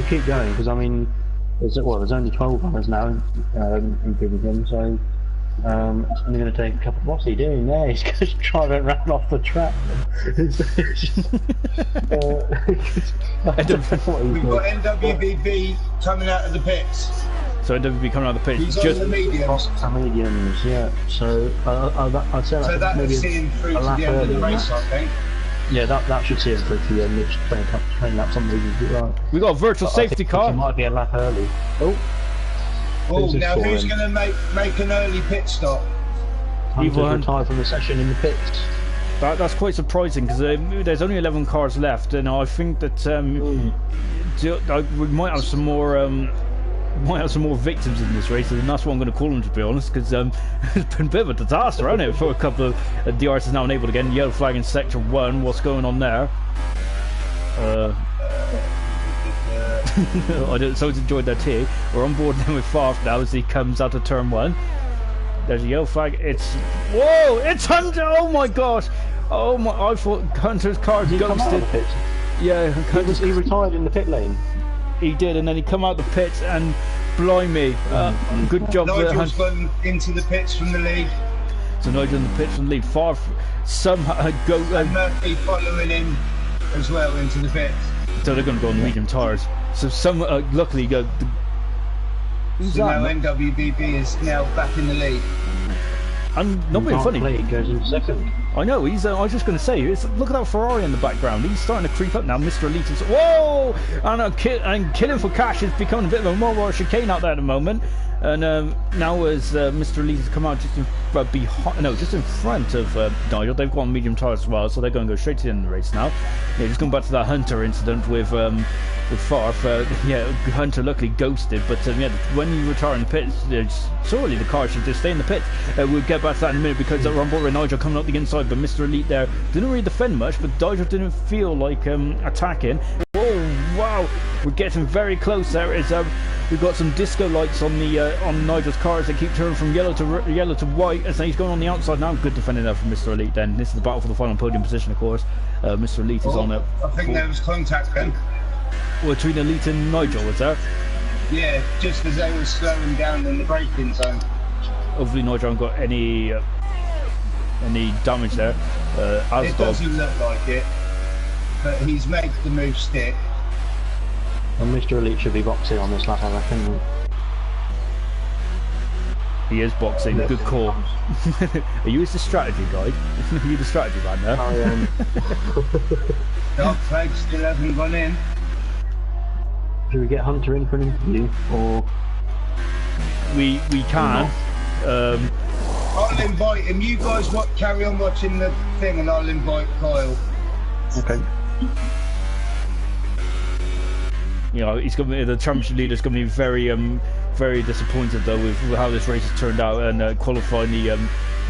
keep going, because I mean, there's only 12 hours now in Birmingham, so it's only going to take a couple... What's he doing there? He's just driving around off the track. We've got NWBB coming out of the pits. So NWB coming out of the pitch. He's just on the mediums. Mediums, yeah. So I'd say so that maybe will see him through to the end of the race, I think. Yeah, that should see him through to the end. It's 20 laps on the mediums, right? We got a virtual safety car. He might be a lap early. Oh. Oh, now who's going to make an early pit stop? Hunter's retired from the session in the pits. That's quite surprising, because there's only 11 cars left, and I think that we might have some more. Might have some more victims in this race, and that's what I'm going to call them, to be honest, because it's been a bit of a disaster, hasn't it, for a couple of DRS is now enabled again. Yellow flag in sector 1. What's going on there? I don't. So enjoyed that tea. We're on board then with Farf now as he comes out of turn 1. There's a yellow flag. It's whoa! It's Hunter! Oh my gosh! Oh my! I thought Hunter's car ghosted. Yeah, he retired in the pit lane. He did, and then he come out the pits, and blimey, good job. Nigel's gone into the pits from the lead. So Nigel in the pits from the lead. Far somehow go. And Murphy following him as well into the pits. So they're going to go on the medium tyres. So some luckily go. Who's so that? Now NWBB is now back in the lead. I'm not being funny. He goes in second. I know. He's. I was just going to say, look at that Ferrari in the background. He's starting to creep up now. Mr. Elite is. Whoa! And Killing for Cash is becoming a bit of a more chicane out there at the moment. And now as Mr. Elite has come out just in behind, no, just in front of Nigel. They've got on medium tyres as well, so they're going to go straight to the end of the race now. Yeah, just going back to that Hunter incident with Farf. Yeah, Hunter luckily ghosted, but yeah, when you retire in the pits, surely the car should just stay in the pits. We'll get back to that in a minute, because we're on board with Nigel coming up the inside, but Mr. Elite there didn't really defend much, but Nigel didn't feel like attacking. Oh wow, we're getting very close there. We've got some disco lights on the on Nigel's car as they keep turning from yellow to white, as he's going on the outside now. Good defending there from Mr. Elite then. This is the battle for the final podium position, of course. Mr. Elite is on it. I think there was contact then. Between Elite and Nigel, was there? Yeah, just as they were slowing down in the braking zone. Hopefully Nigel hasn't got any damage there. It doesn't look like it, but he's made the move stick. And Mr. Elite should be boxing on this lap, I reckon. He is boxing, good call. Are you the strategy guide? Are you the strategy man there? I am. Dark flag still hasn't gone in. Do we get Hunter in for an interview, or...? We can. I'll invite him. You guys carry on watching the thing, and I'll invite Kyle. Okay. You know, the championship leader's going to be very, very disappointed though with how this race has turned out. And qualifying, he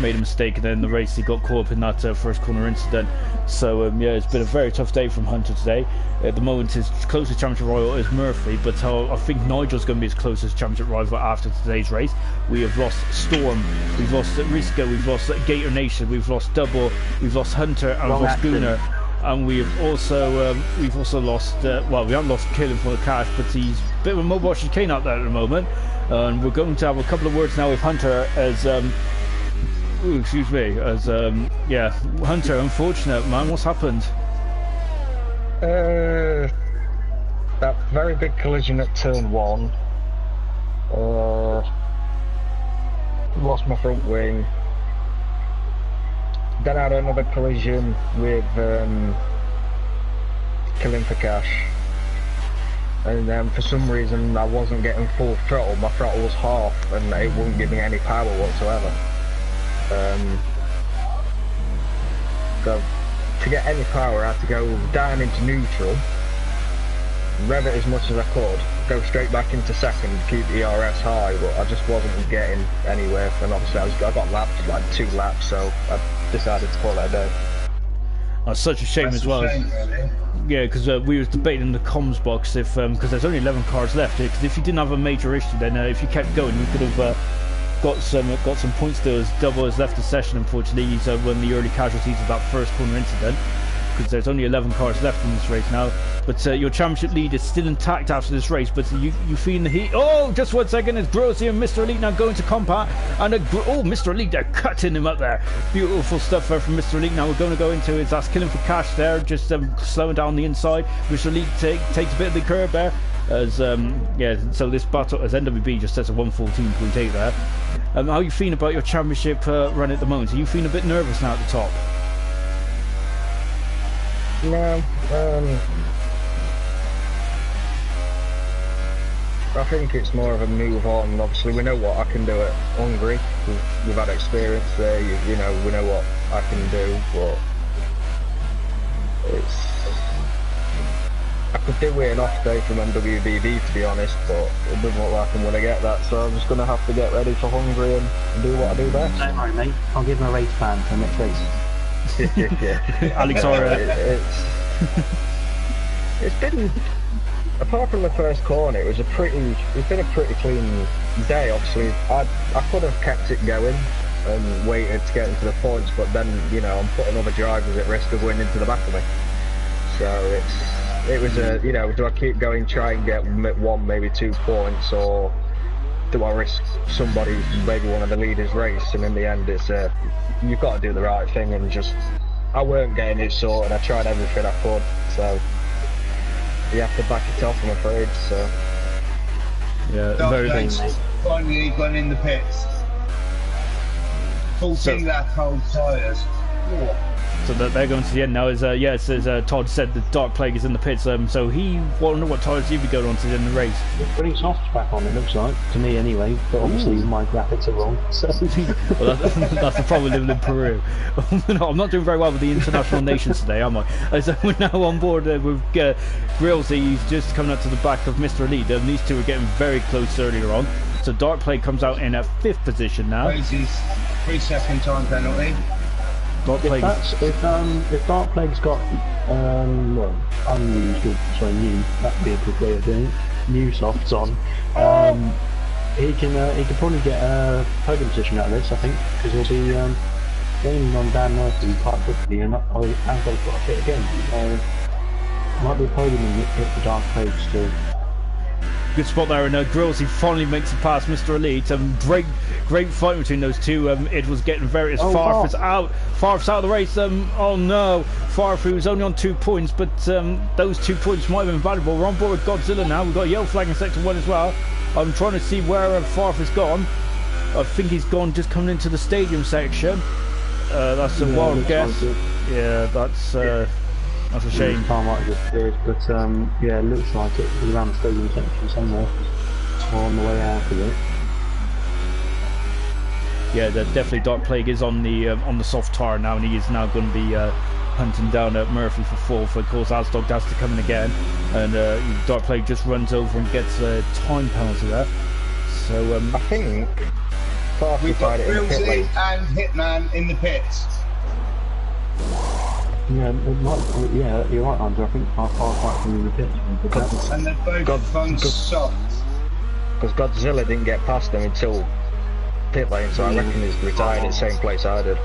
made a mistake, and then in the race he got caught up in that first corner incident. So yeah, it's been a very tough day from Hunter today. At the moment, his closest championship rival is Murphy, but I think Nigel's going to be his closest championship rival after today's race. We have lost Storm, we've lost Risco, we've lost Gator Nation, we've lost Double, we've lost Hunter, and we've lost Gooner. And we've also lost, well, we haven't lost Killing for the Cash, but he's a bit of a mobile chicane out there at the moment. And we're going to have a couple of words now with Hunter as, yeah, Hunter, unfortunate, man, what's happened? That very big collision at turn 1. Lost my front wing. Then I had another collision with Killing for Cash, and then for some reason I wasn't getting full throttle. My throttle was half, and it wouldn't give me any power whatsoever. So to get any power, I had to go down into neutral, rev it as much as I could, go straight back into second, keep the ERS high, but I just wasn't getting anywhere. And obviously I got lapped like 2 laps, so I decided to call it a day. That's such a shame. That's as well. Really. Yeah, because we were debating in the comms box if because there's only 11 cars left. Because if you didn't have a major issue, then if you kept going, you could have got some points there. As Double has left the session, unfortunately. He's one of the early casualties of that first corner incident. Because there's only 11 cars left in this race now. But your championship lead is still intact after this race. But you feel the heat. Oh, just 1 second. It's Grossi and Mr. Elite now going to combat. And Mr. Elite, they're cutting him up there. Beautiful stuff there from Mr. Elite. Now we're going to go into his that's Killing for Cash there. Just slowing down the inside. Mr. Elite takes a bit of the curve there. As yeah, so this battle as NWB just sets a 114.8 there. How are you feeling about your championship run at the moment? Are you feeling a bit nervous now at the top? No, I think it's more of a move on. Obviously we know what I can do at Hungary, we've had experience there, you know, we know what I can do, but I could do with an off day from NWBB to be honest, but it doesn't look like I'm going to get that, so I'm just going to have to get ready for Hungary and do what I do best. Don't worry mate, I'll give him a race plan for the next race. Alex, it's been, apart from the first corner, it's been a pretty clean day. Obviously I could have kept it going and waited to get into the points, but then, you know, I'm putting other drivers at risk of going into the back of me. So it was a, you know, do I keep going, try and get 1, maybe 2 points, or do I risk somebody, maybe one of the leaders race? And in the end it's you've got to do the right thing, and just, I weren't getting it sorted. I tried everything I could, so you have to back it off, I'm afraid. So yeah, very thanks. Finally gone in the pits. 14 lap old tyres. So that they're going to the end now. As yes, as Todd said, the Dark Plague is in the pits. So he wonder what tyres he'd be going on to the end of the race. Putting softs back on, it looks like, to me anyway. But obviously my graphics are wrong. So well, that's the problem living in Peru. No, I'm not doing very well with the international nations today, am I? So we're now on board with Grillsy. He's just coming up to the back of Mr. Elite. And these two were getting very close earlier on. So Dark Plague comes out in a 5th position now. Crazy's 3-second time penalty. Dark Plague. If Dark Plague's got well, unusual, sorry, new, that'd be a good way of doing it. New softs on. He can probably get a podium position out of this, I think, because he'll be gaining on Dan Murphy quite quickly, and I've got a hit again. Might be a podium if the Dark Plague still. Good spot there, and Grills, he finally makes it past Mr. Elite. Great fight between those two. It was getting very Farf's out of the race. Oh no, Farf was only on 2 points, but those 2 points might have been valuable. We're on board with Godzilla now. We've got a yellow flag in sector 1 as well. I'm trying to see where Farf has gone. I think he's gone just coming into the stadium section. That's a wild guess. Yeah, that's a shame. Time might have disappeared, but yeah, it looks like it was around the stadium section somewhere, or on the way out of it. Yeah, definitely Dark Plague is on the soft tire now, and he is now going to be hunting down Murphy for 4th. Of course, Asdog has to come in again, and Dark Plague just runs over and gets a time penalty there. So I think we've got Grilsy and Hitman in the pits. Yeah, yeah, you're right, Andrew. I think far quite from the pitch. And they're both on soft. Because Godzilla didn't get past them until pit lane, so I reckon he's retired at the same place I did.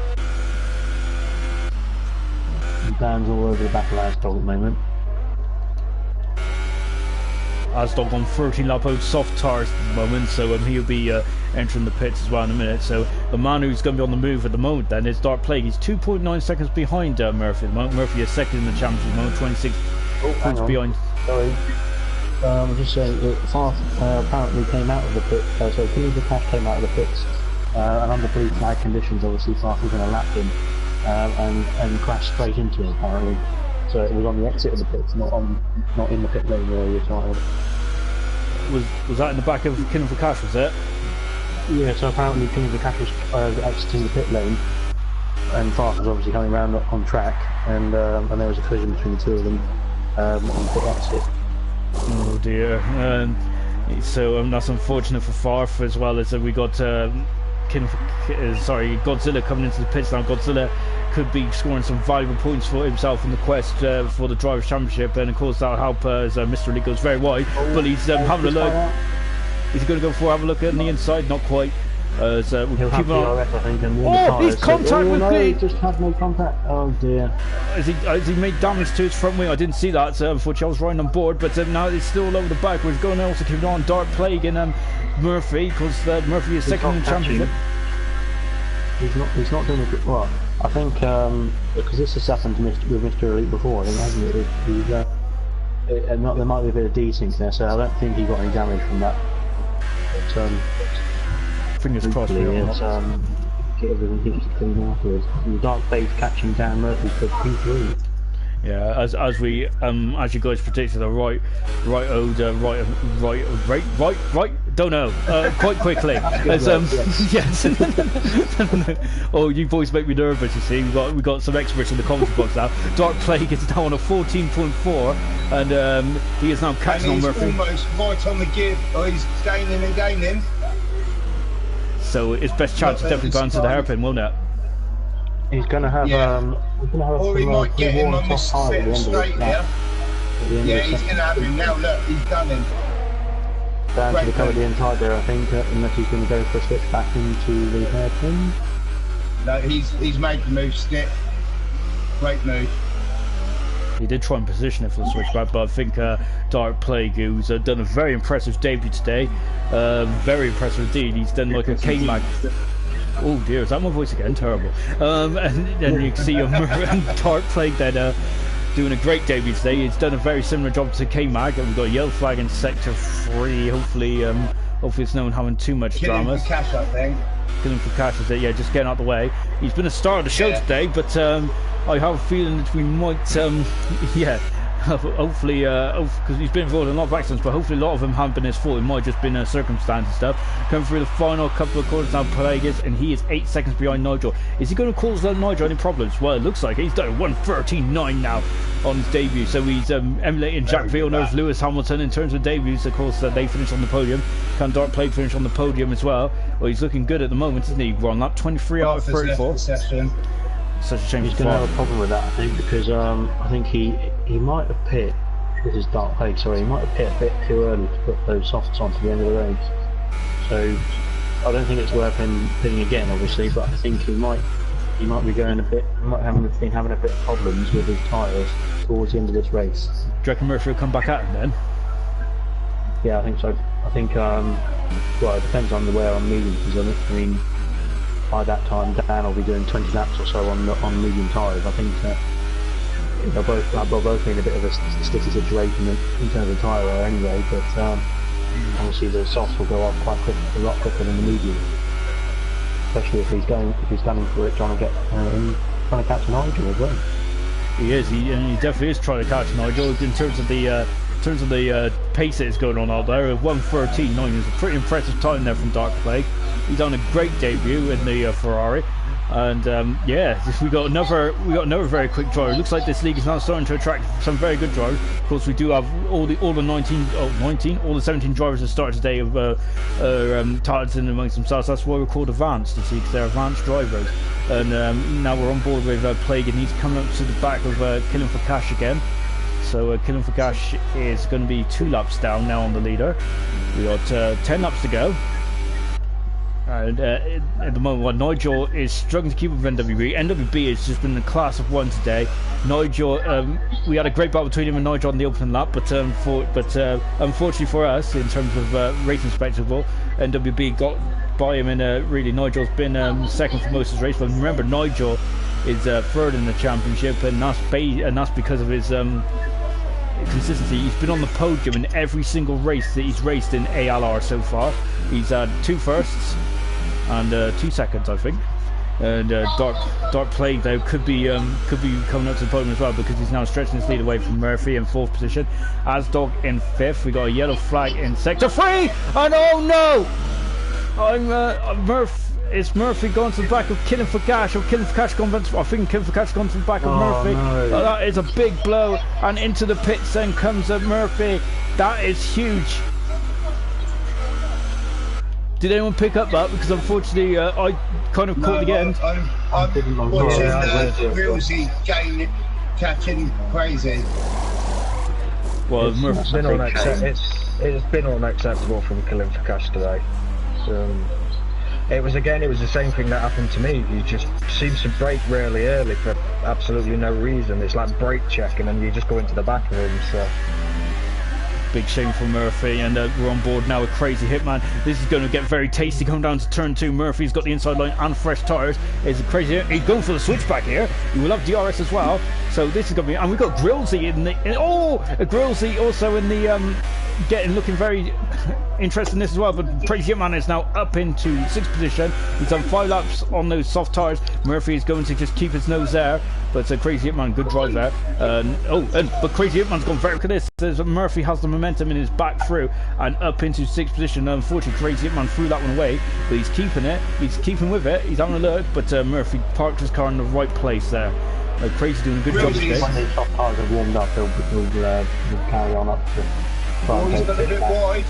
Dan's all over the back of Asdog at the moment. Asdog on 13 lap old soft tires at the moment, so he'll be entering the pits as well in a minute. So the man who's going to be on the move at the moment then is Dark Plague. He's 2.9 seconds behind Murphy at the moment. Murphy is 2nd in the championship at the moment, 26 points behind. Sorry. I'm just saying that Farf apparently came out of the pit, so Kennedy Cash came out of the pits, and under blue flag conditions obviously Farf was going to lap him and crashed straight into him apparently. So it was on the exit of the pits, not in the pit lane where you're tired. Was that in the back of King of the Cash, was it? Yeah, so apparently King of the Cash was exiting the pit lane, and Farf was obviously coming round on track, and there was a collision between the two of them on the pit exit. Oh dear. So that's unfortunate for Farf, as well as we got Godzilla coming into the pits now. Godzilla could be scoring some valuable points for himself in the quest for the Drivers' Championship, and of course that'll help as Mr. Elite goes very wide. But he's having a look. Is he going to go for have a look at the inside? Not quite. We'll keep an eye. Oh, he's contact with me! He just had no contact. Oh dear. Has he made damage to his front wing? I didn't see that. Unfortunately, I was riding on board, but now it's still all over the back. We're going to also keep on Dark Plague and Murphy, because Murphy is 2nd in the championship. He's not doing a good. Well, I think because this has happened to with Mr. Elite before, I think, hasn't it? There might be a bit of desync there, so I don't think he got any damage from that. But, fingers crossed. Get everything clean afterwards. And the Dark Plague catching Dan Murphy for P3. Yeah, as you guys predicted, right, don't know, quite quickly. Yes. Oh, you boys make me nervous. You see, we got some experts in the commentary box now. Dark Plague is now on a 14.4, and he is now catching on Murphy. Almost right on the gear. Oh, he's gaining and gaining. So his best chance is definitely bound to the hairpin, won't it? He's going to have or he might get him on this straight here. Yeah, he's going to have him now. Look, he's done him. Down to the cover the inside there, I think, unless he's going to go for a switch back into the hairpin. No, he's made the move, Stick. Great move. He did try and position it for the switchback, but I think Dark Plague, who's done a very impressive debut today, very impressive indeed. He's done like a K-Mag. Oh dear, is that my voice again? Terrible. And then you can see Dark Plague then doing a great debut today. He's done a very similar job to K-Mag, and we've got a yellow flag in sector 3. Hopefully it's no one having too much drama. Killing for cash, I think. Killing for cash is it? Yeah, just getting out of the way. He's been a star of the show today, but I have a feeling that we might, yeah, hopefully, because he's been involved in a lot of accidents, but hopefully a lot of them haven't been his fault. It might have just been circumstance and stuff. Coming through the final couple of quarters now, Pelagius, and he is 8 seconds behind Nigel. Is he going to cause Nigel any problems? Well, it looks like he's done 1:13.9 now on his debut, so he's emulating Jack Villeneuve, Lewis Hamilton in terms of debuts. Of course, they finished on the podium. Can Dark Plague finish on the podium as well? Well, he's looking good at the moment, isn't he? We're on lap 23 out of 34. Such a shame. He's going to have a problem with that, I think, because I think he might have pit. This is Dark Plague, sorry. He might have pit a bit too early to put those softs on to the end of the race. So I don't think it's worth him pitting again, obviously, but I think he might be going a bit. He might have been having a bit of problems with his tyres towards the end of this race. Do you reckon Murphy will come back at him then? Yeah, I think so. I think well, it depends on the wear on medium, because I mean, by that time Dan will be doing 20 laps or so on medium tyres. I think they'll both be in a bit of a sticky situation in terms of tyre wear anyway, but obviously the softs will go off a lot quicker than the medium, especially if he's going for it, trying to catch Nigel as well. He is. He definitely is trying to catch Nigel in terms of the pace that is going on out there. 1:13.9 is a pretty impressive time there from Dark Plague. He's done a great debut in the Ferrari, and yeah, we got another very quick driver. It looks like this league is now starting to attract some very good drivers. Of course, we do have all the 17 drivers that started today are talented in amongst themselves. That's why we're called advanced, you see, because they're advanced drivers. And now we're on board with Plague, and he's coming up to the back of Killing for Cash again. So Killing for Cash is going to be 2 laps down now on the leader. We got 10 laps to go. And at the moment, Nigel is struggling to keep with NWB. NWB has just been in a class of 1 today. Nigel, we had a great battle between him and Nigel on the opening lap, but unfortunately for us, in terms of racing spectacle, NWB got by him, and really Nigel's been second for most of his race. But remember, Nigel is third in the championship, and that's because of his consistency. He's been on the podium in every single race that he's raced in ALR so far. He's had 2 firsts and 2 seconds, I think. And Dark Plague though could be coming up to the podium as well, because he's now stretching his lead away from Murphy in 4th position. Asdog in 5th. We got a yellow flag in sector 3, and oh no! Is Murphy gone to the back of Killing for Cash, or Killing for Cash gone? I think Killing for Cash gone to the back of Murphy. No. That is a big blow, and into the pits then comes Murphy. That is huge. Did anyone pick up that? Because unfortunately, I kind of caught the end. I'm watching Wilsey catching crazy. Well, it's been unacceptable from Killing for Cash today. It was the same thing that happened to me. He just seems to brake really early for absolutely no reason. It's like brake check, and then you just go into the back of him. So big shame for Murphy, and we're on board now with Crazy Hitman. This is going to get very tasty. Coming down to turn 2, Murphy's got the inside line and fresh tyres. It's crazy. He's going for the switchback here. He will have DRS as well. So this is going to be, and we've got Grillsy Grillsy also in the looking very interested in this as well. But Crazy Hitman is now up into 6th position. He's done 5 laps on those soft tyres. Murphy is going to just keep his nose there, but Crazy Hitman, good drive there. But Crazy Hitman's gone very good. This Murphy has the momentum in his back through and up into 6th position. Unfortunately, Crazy Hitman threw that one away, but he's keeping it. He's keeping with it. He's having a look, but Murphy parked his car in the right place there. Crazy doing a good job today. When the soft tyres have warmed up, he'll carry on up to. He's got a bit wide.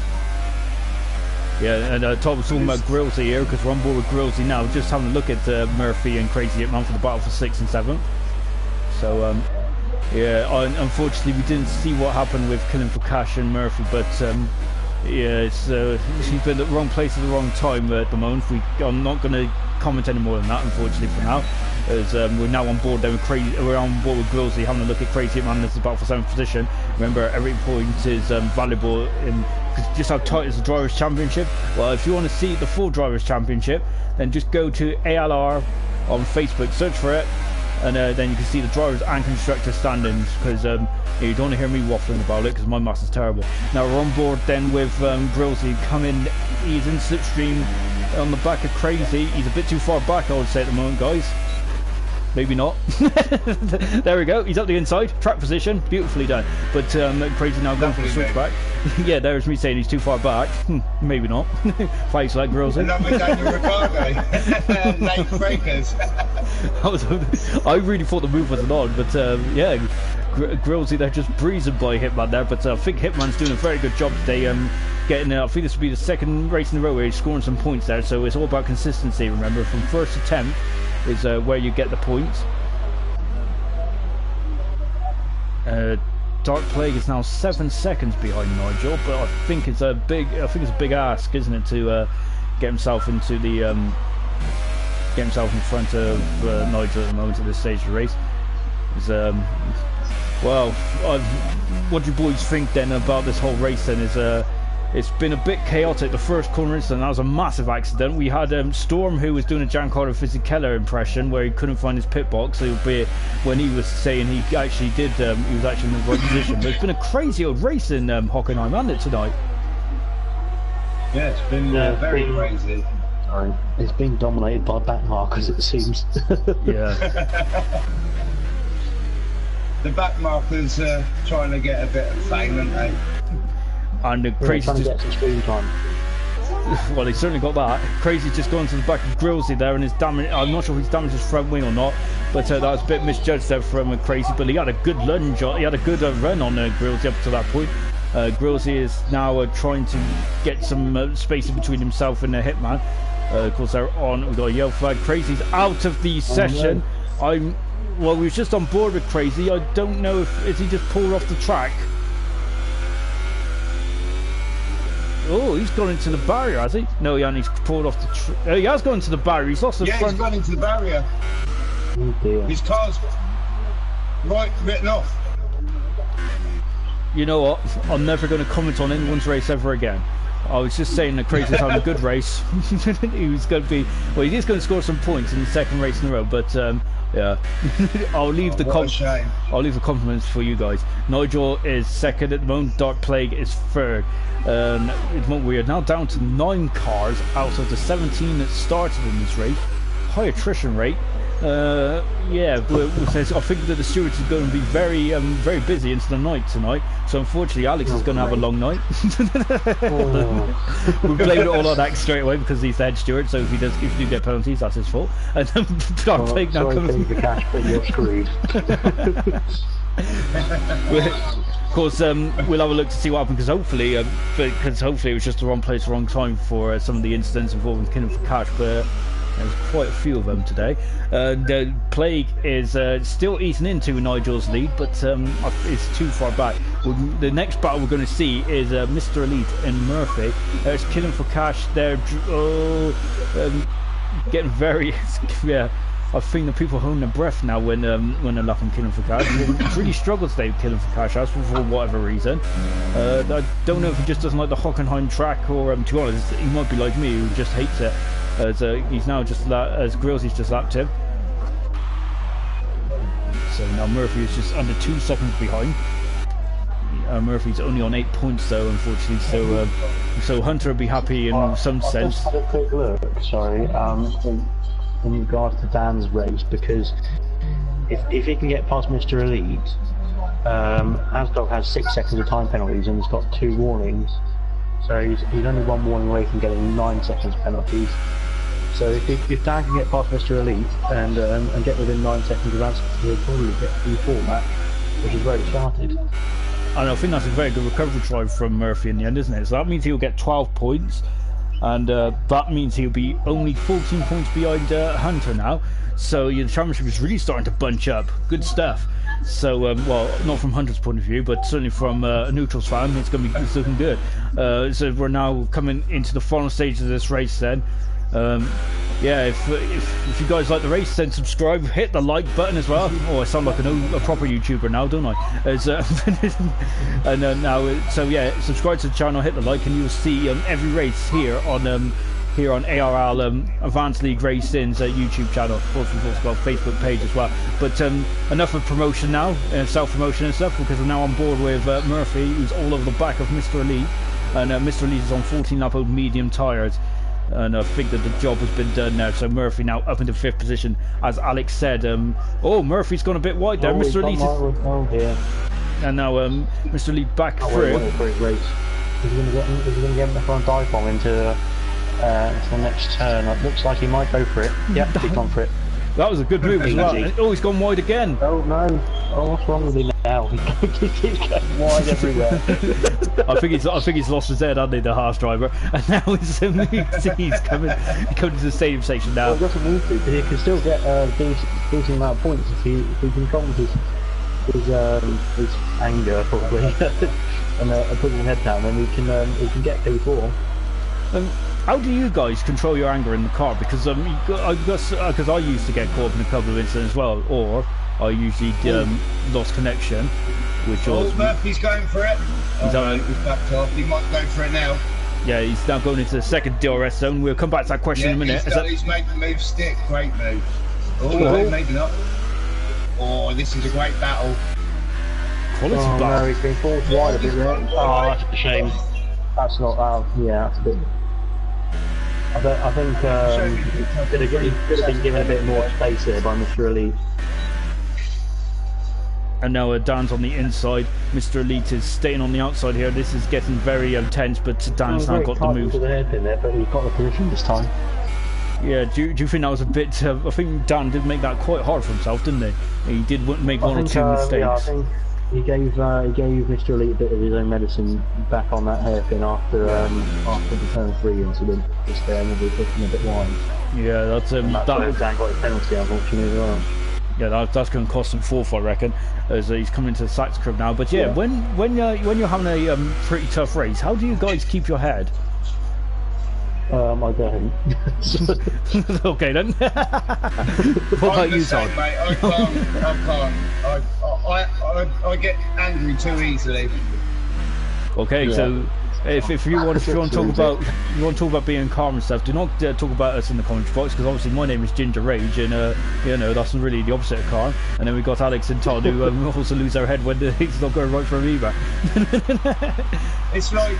Yeah, and Todd was talking about Grillsy here, because we're on board with Grillsy now, just having a look at Murphy and Crazy Hitman for the battle for 6th and 7th. So, yeah, unfortunately we didn't see what happened with Killing for Cash and Murphy, but yeah, he's been at the wrong place at the wrong time at the moment. I'm not going to comment any more than that, unfortunately, for now. As we're now on board then we're on board with Grillsy, having a look at Crazy Hitman. This is about for 7th position. Remember, every point is valuable in just how tight is the Drivers' Championship. Well, if you want to see the full Drivers' Championship, then just go to ALR on Facebook, search for it, and then you can see the drivers and constructors standings, because you don't want to hear me waffling about it, because my maths is terrible. Now we're on board then with Grillsy coming. He's in slipstream on the back of Crazy. He's a bit too far back, I would say, at the moment, guys. Maybe not. There we go. He's up the inside. Track position. Beautifully done. But Crazy now going for the switchback. Yeah, there's me saying he's too far back. Maybe not. Fights like grills in. Another Daniel Ricciardo. Late breakers. I really thought the move wasn't on, but yeah, Grillsy they're just breezing by Hitman there. But I think Hitman's doing a very good job today. Getting, I think this will be the second race in a row where he's scoring some points there. So it's all about consistency. Remember, from first attempt is where you get the points. Dark Plague is now 7 seconds behind Nigel, but I think it's a big ask, isn't it, to get himself into the get himself in front of Nigel at the moment at this stage of the race. Well, what do you boys think then about this whole race then? It's been a bit chaotic. The first corner incident, that was a massive accident. We had Storm, who was doing a Giancarlo Fisichella impression where he couldn't find his pit box, albeit when he was saying he actually did, he was actually in the right position. But it's been a crazy old race in Hockenheim, hasn't it, tonight? Yeah, it's been very crazy. Sorry. It's been dominated by back markers, it seems. Yeah. The back markers trying to get a bit of fame, aren't they? And the Crazy trying to get some screen time. Well, he certainly got that. Crazy's just gone to the back of Grillsy there, and his damage. I'm not sure if he's damaged his front wing or not, but that was a bit misjudged there from Crazy. But he had a good lunge. He had a good run on Grillsy up to that point. Grillsy is now trying to get some space in between himself and the Hitman. Of course, they're on. We've got a yellow flag. Crazy's out of the session. No. Well, we was just on board with Crazy. I don't know if he just pulled off the track. Oh, he's gone into the barrier, has he? No, he hasn't. He's pulled off the. He has gone into the barrier. He's lost the front. Yeah, he's gone into the barrier. Oh dear. His car's written off. You know what? I'm never going to comment on anyone's race ever again. I was just saying that Crazy's having a good race. He was going to be. Well, he is going to score some points in the second race in a row, but yeah. I'll leave the compliments for you guys. Nigel is second at the moment. Dark Plague is third. At the moment we are now down to 9 cars out of the 17 that started in this race. High attrition rate. Yeah, I think that the stewards are going to be very busy into the night tonight. So unfortunately, Alex is going to have a long night. We blame it all on Alex straight away because he's the head steward. So if you do get penalties, that's his fault. And Dark Plague now comes. The cash, but you're screwed. Of course, we'll have a look to see what happened because hopefully it was just the wrong place, wrong time for some of the incidents involving killing for cash, but. There's quite a few of them today. The Plague is still eating into Nigel's lead, but it's too far back. The next battle we're going to see is Mr. Elite and Murphy. It's killing for cash. They're getting very yeah. I think the people holding their breath now when they're laughing killing for cash. He really struggles today with killing for cash for whatever reason. I don't know if he just doesn't like the Hockenheim track or to be honest, he might be like me who just hates it. As he's now as Grillsy's just lapped him. So now Murphy is just under 2 seconds behind. Murphy's only on 8 points though, unfortunately. So Hunter will be happy in some sense. Just had a quick look. Sorry. In regards to Dan's race, because if he can get past Mr. Elite, Asdog has 6 seconds of time penalties and he's got 2 warnings. So he's only 1 warning away from getting 9 seconds penalties. So if Dan can get past Mr. Elite and get within 9 seconds of Asdog, he'll probably get E4 back, which is where it started. And I think that's a very good recovery drive from Murphy in the end, isn't it? So that means he'll get 12 points. And that means he'll be only 14 points behind Hunter now. So the championship is really starting to bunch up. Good stuff. So, well, not from Hunter's point of view, but certainly from a neutral's fan, it's looking good. So we're now coming into the final stage of this race then. Yeah, if you guys like the race, then subscribe, hit the like button as well. Oh, I sound like a proper YouTuber now, don't I? And now, so yeah, subscribe to the channel, hit the like, and you'll see every race here on ARL Advanced League Racing's YouTube channel. Of course, we've also got a Facebook page as well. But enough of promotion now, self-promotion and stuff, because we're now on board with Murphy, who's all over the back of Mr. Elite, and Mr. Elite is on 14 lap old medium tyres. and I think that the job has been done now. So Murphy now up into 5th position, as Alex said. Oh, Murphy's gone a bit wide there. Mr. Elite, and now Mr. Elite back through. He's going to get the front dive bomb into the next turn. It looks like he might go for it. Yep, he's gone for it. That was a good move as well. Oh, he's gone wide again. Oh no! Oh, what's wrong with him now? He keeps going wide everywhere. I think he's lost his head, hasn't he, the Haas driver? And now he's coming to the stadium station now. Well, he doesn't need to, because he can still get a decent amount of points if he controls his anger probably and put his head down, and he can get P4. How do you guys control your anger in the car? Because I used to get caught up in a couple of incidents as well, or I usually lost connection, which was. Murphy's going for it. He's backed off. He might go for it now. Yeah, he's now going into the second DRS zone. We'll come back to that question in a minute. He's made the move stick. Great move. Oh, maybe not. Oh, this is a great battle. Quality battle. No, he's been forced wide a bit there. Oh, that's a shame. That's not. Yeah, that's a bit. I think he could have been given a bit more space there by Mr. Elite. And now Dan's on the inside. Mr. Elite is staying on the outside here. This is getting very tense, but Dan's now got the move. To the hairpin there, but he got the position this time. Yeah, do you think that was a bit? I think Dan did make that quite hard for himself, didn't he? He did make one or two mistakes. Yeah, I think he gave Mr. Elite a bit of his own medicine back on that hairpin after the turn 3 incident. Just there, and we pushed him a bit wide. Yeah, that's Dan got his penalty, unfortunately, as well. Yeah, that's going to cost him 4th, I reckon, as he's coming into the Sachs crib now. But yeah, when you're having a pretty tough race, how do you guys keep your head? I don't. Okay then. What about you, Todd? Mate, I can't. I get angry too easily. Okay, yeah. So if you want to talk about being calm and stuff, do not talk about us in the commentary box, because obviously my name is Ginger Rage, and that's really the opposite of calm. And then we got Alex and Todd who also lose their head when it's not going right for them either. It's like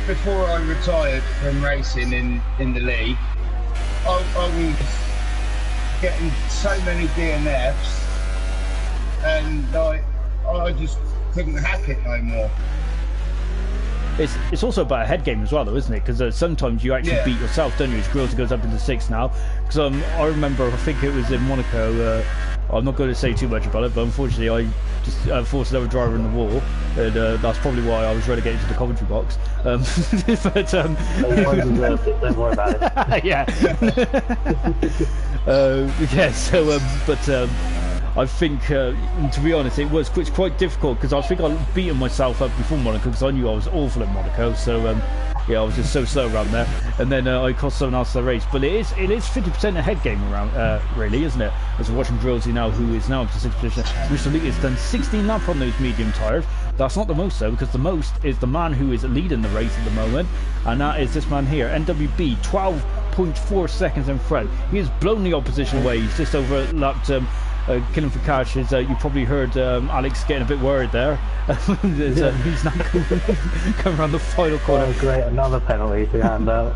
before I retired from racing in the league, I was getting so many DNFs, and I just couldn't hack it no more. It's also about a head game as well, though, isn't it? Because sometimes you actually beat yourself, don't you? As Grills goes up into 6th now. Because I remember, I think it was in Monaco. I'm not going to say too much about it, but unfortunately I just forced another driver in the wall, and that's probably why I was relegated to the commentary box. But don't worry about it. Yeah. Yeah. So, but. I think, to be honest, it was quite difficult, because I think I was beating myself up before Monaco, because I knew I was awful at Monaco. So yeah, I was just so slow around there, and then I cost someone else the race. But it is 50% a head game around, really, isn't it? As we're watching Drillsy now, who is now up to 6th position. Mr. Lee has done 16 laps on those medium tyres. That's not the most, though, because the most is the man who is leading the race at the moment, and that is this man here, NWB, 12.4 seconds in front. He has blown the opposition away. He's just overlapped Killing for Cash. Is you probably heard Alex getting a bit worried there. He's not coming around the final corner. Oh great, another penalty to hand out.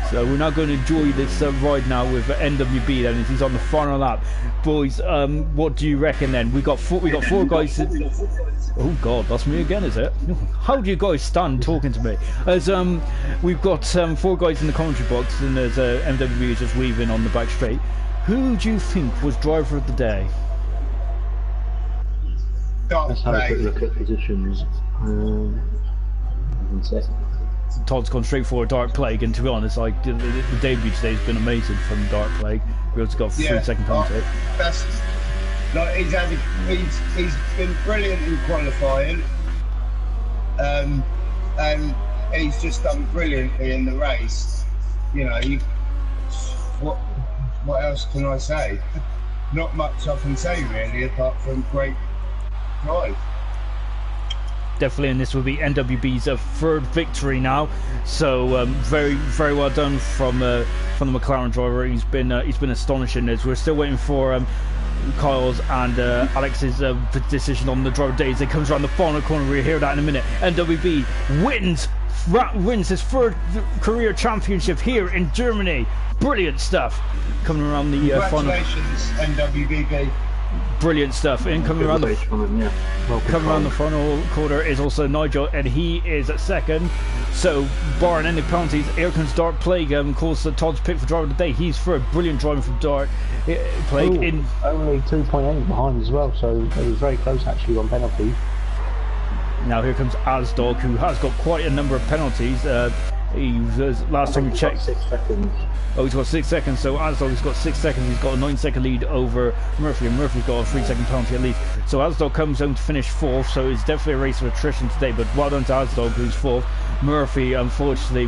So we're now going to enjoy this ride now with NWB then, as he's on the final lap. Boys, what do you reckon then? We got four guys. Oh God, that's me again, is it? How do you guys stand talking to me? As we've got 4 guys in the commentary box, and there's MWB is just weaving on the back straight. Who do you think was driver of the day? Let's have a quick look at positions. Todd's gone straight for a Dark Plague, and to be honest, like the debut today has been amazing from Dark Plague. We also got 3-second penalty. That's like he's been brilliant in qualifying, and he's just done brilliantly in the race. You know, what else can I say? Not much I can say really, apart from great drive. Definitely, and this will be NWB's 3rd victory now. So very, very well done from the McLaren driver. He's been astonishing. As we're still waiting for Kyle's and Alex's decision on the driver of the day as it comes around the final corner. We'll hear that in a minute. NWB wins his third career championship here in Germany. Brilliant stuff. Coming around the final. Congratulations, NWBB. Brilliant stuff. And coming around the final quarter is also Nigel, and he is at second. So, barring any penalties, here comes Dark Plague. Calls Todd's pick for driver of the day. He's third. Brilliant driving from Dark Plague. Only 2.8 behind as well, so it was very close actually on penalties. Now here comes Asdog, who has got quite a number of penalties. He was, last time we checked, 6 seconds. Oh, he's got 6 seconds. So Asdog's got 6 seconds. He's got a 9-second lead over Murphy, and Murphy's got a 3-second penalty at least. So Asdog comes home to finish 4th. So it's definitely a race of attrition today. But well done to Asdog, who's 4th. Murphy, unfortunately,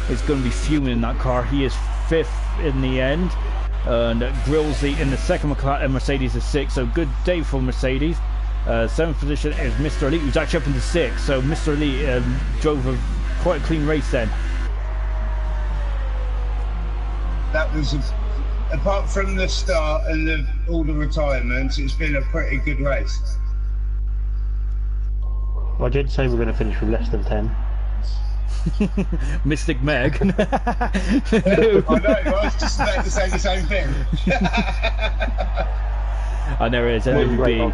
is going to be fuming in that car. He is 5th in the end, and Grillsy in the second. Mercedes is 6th. So good day for Mercedes. 7th position is Mr. Elite, who's actually up into 6th. So Mr. Elite drove quite a clean race then. That was, apart from the start and all the retirements, it's been a pretty good race. Well, I did say we're going to finish with less than 10. Mystic Meg. I know, I was just about to say the same thing. And there is NWB.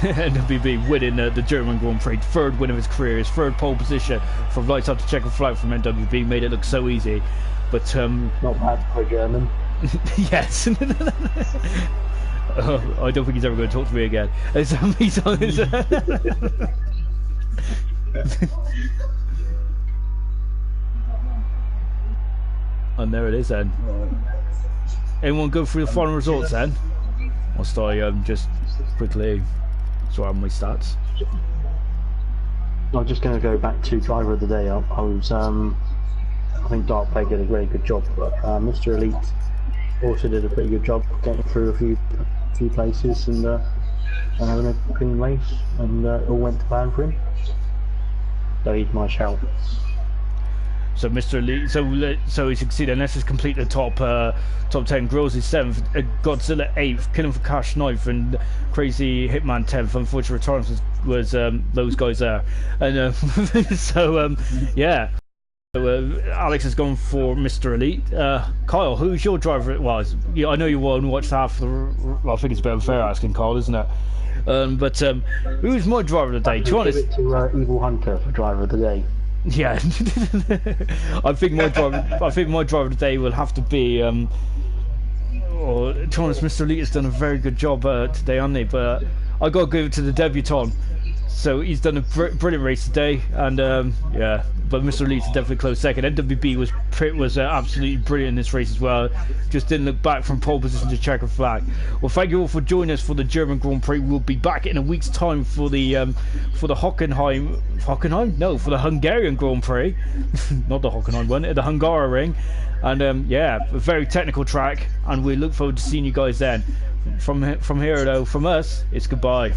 NWB winning the German Grand Prix, 3rd win of his career, his 3rd pole position from lights up to checkered flag from NWB. Made it look so easy, but not bad for a German. Yes. I don't think he's ever going to talk to me again. And there it is then. Anyone go through the final results then? Whilst I just quickly sort out my stats. I'm just going to go back to driver of the day. I think Dark Plague did a very good job, but Mr. Elite also did a pretty good job getting through a few places and having a clean race, and it all went to plan for him. So he's my shout. So Mr. Elite, so he succeeded, and this is complete the top 10. Grills is 7th, Godzilla 8th, Killing for Cash 9th, and Crazy Hitman 10th. Unfortunately, retirement was those guys there, and yeah. So Alex has gone for Mr. Elite. Kyle, who's your driver? Well, I know you only watched half. Well, I think it's a bit unfair asking Kyle, isn't it? But who's my driver of the day? Give it to Evil Hunter for driver of the day. Yeah, I think my driver of the day will have to be. To be honest, Mr. Elite has done a very good job today, hasn't he? But I got to give it to the debutant. So he's done a brilliant race today, and yeah. But Mr. Elite's definitely close second. NWB was absolutely brilliant in this race as well. Just didn't look back from pole position to checkered flag. Well, thank you all for joining us for the German Grand Prix. We'll be back in a week's time for the Hockenheim? No, for the Hungarian Grand Prix, not the Hockenheim one, the Hungaroring, and yeah, a very technical track. And we look forward to seeing you guys then. From here though, from us, it's goodbye.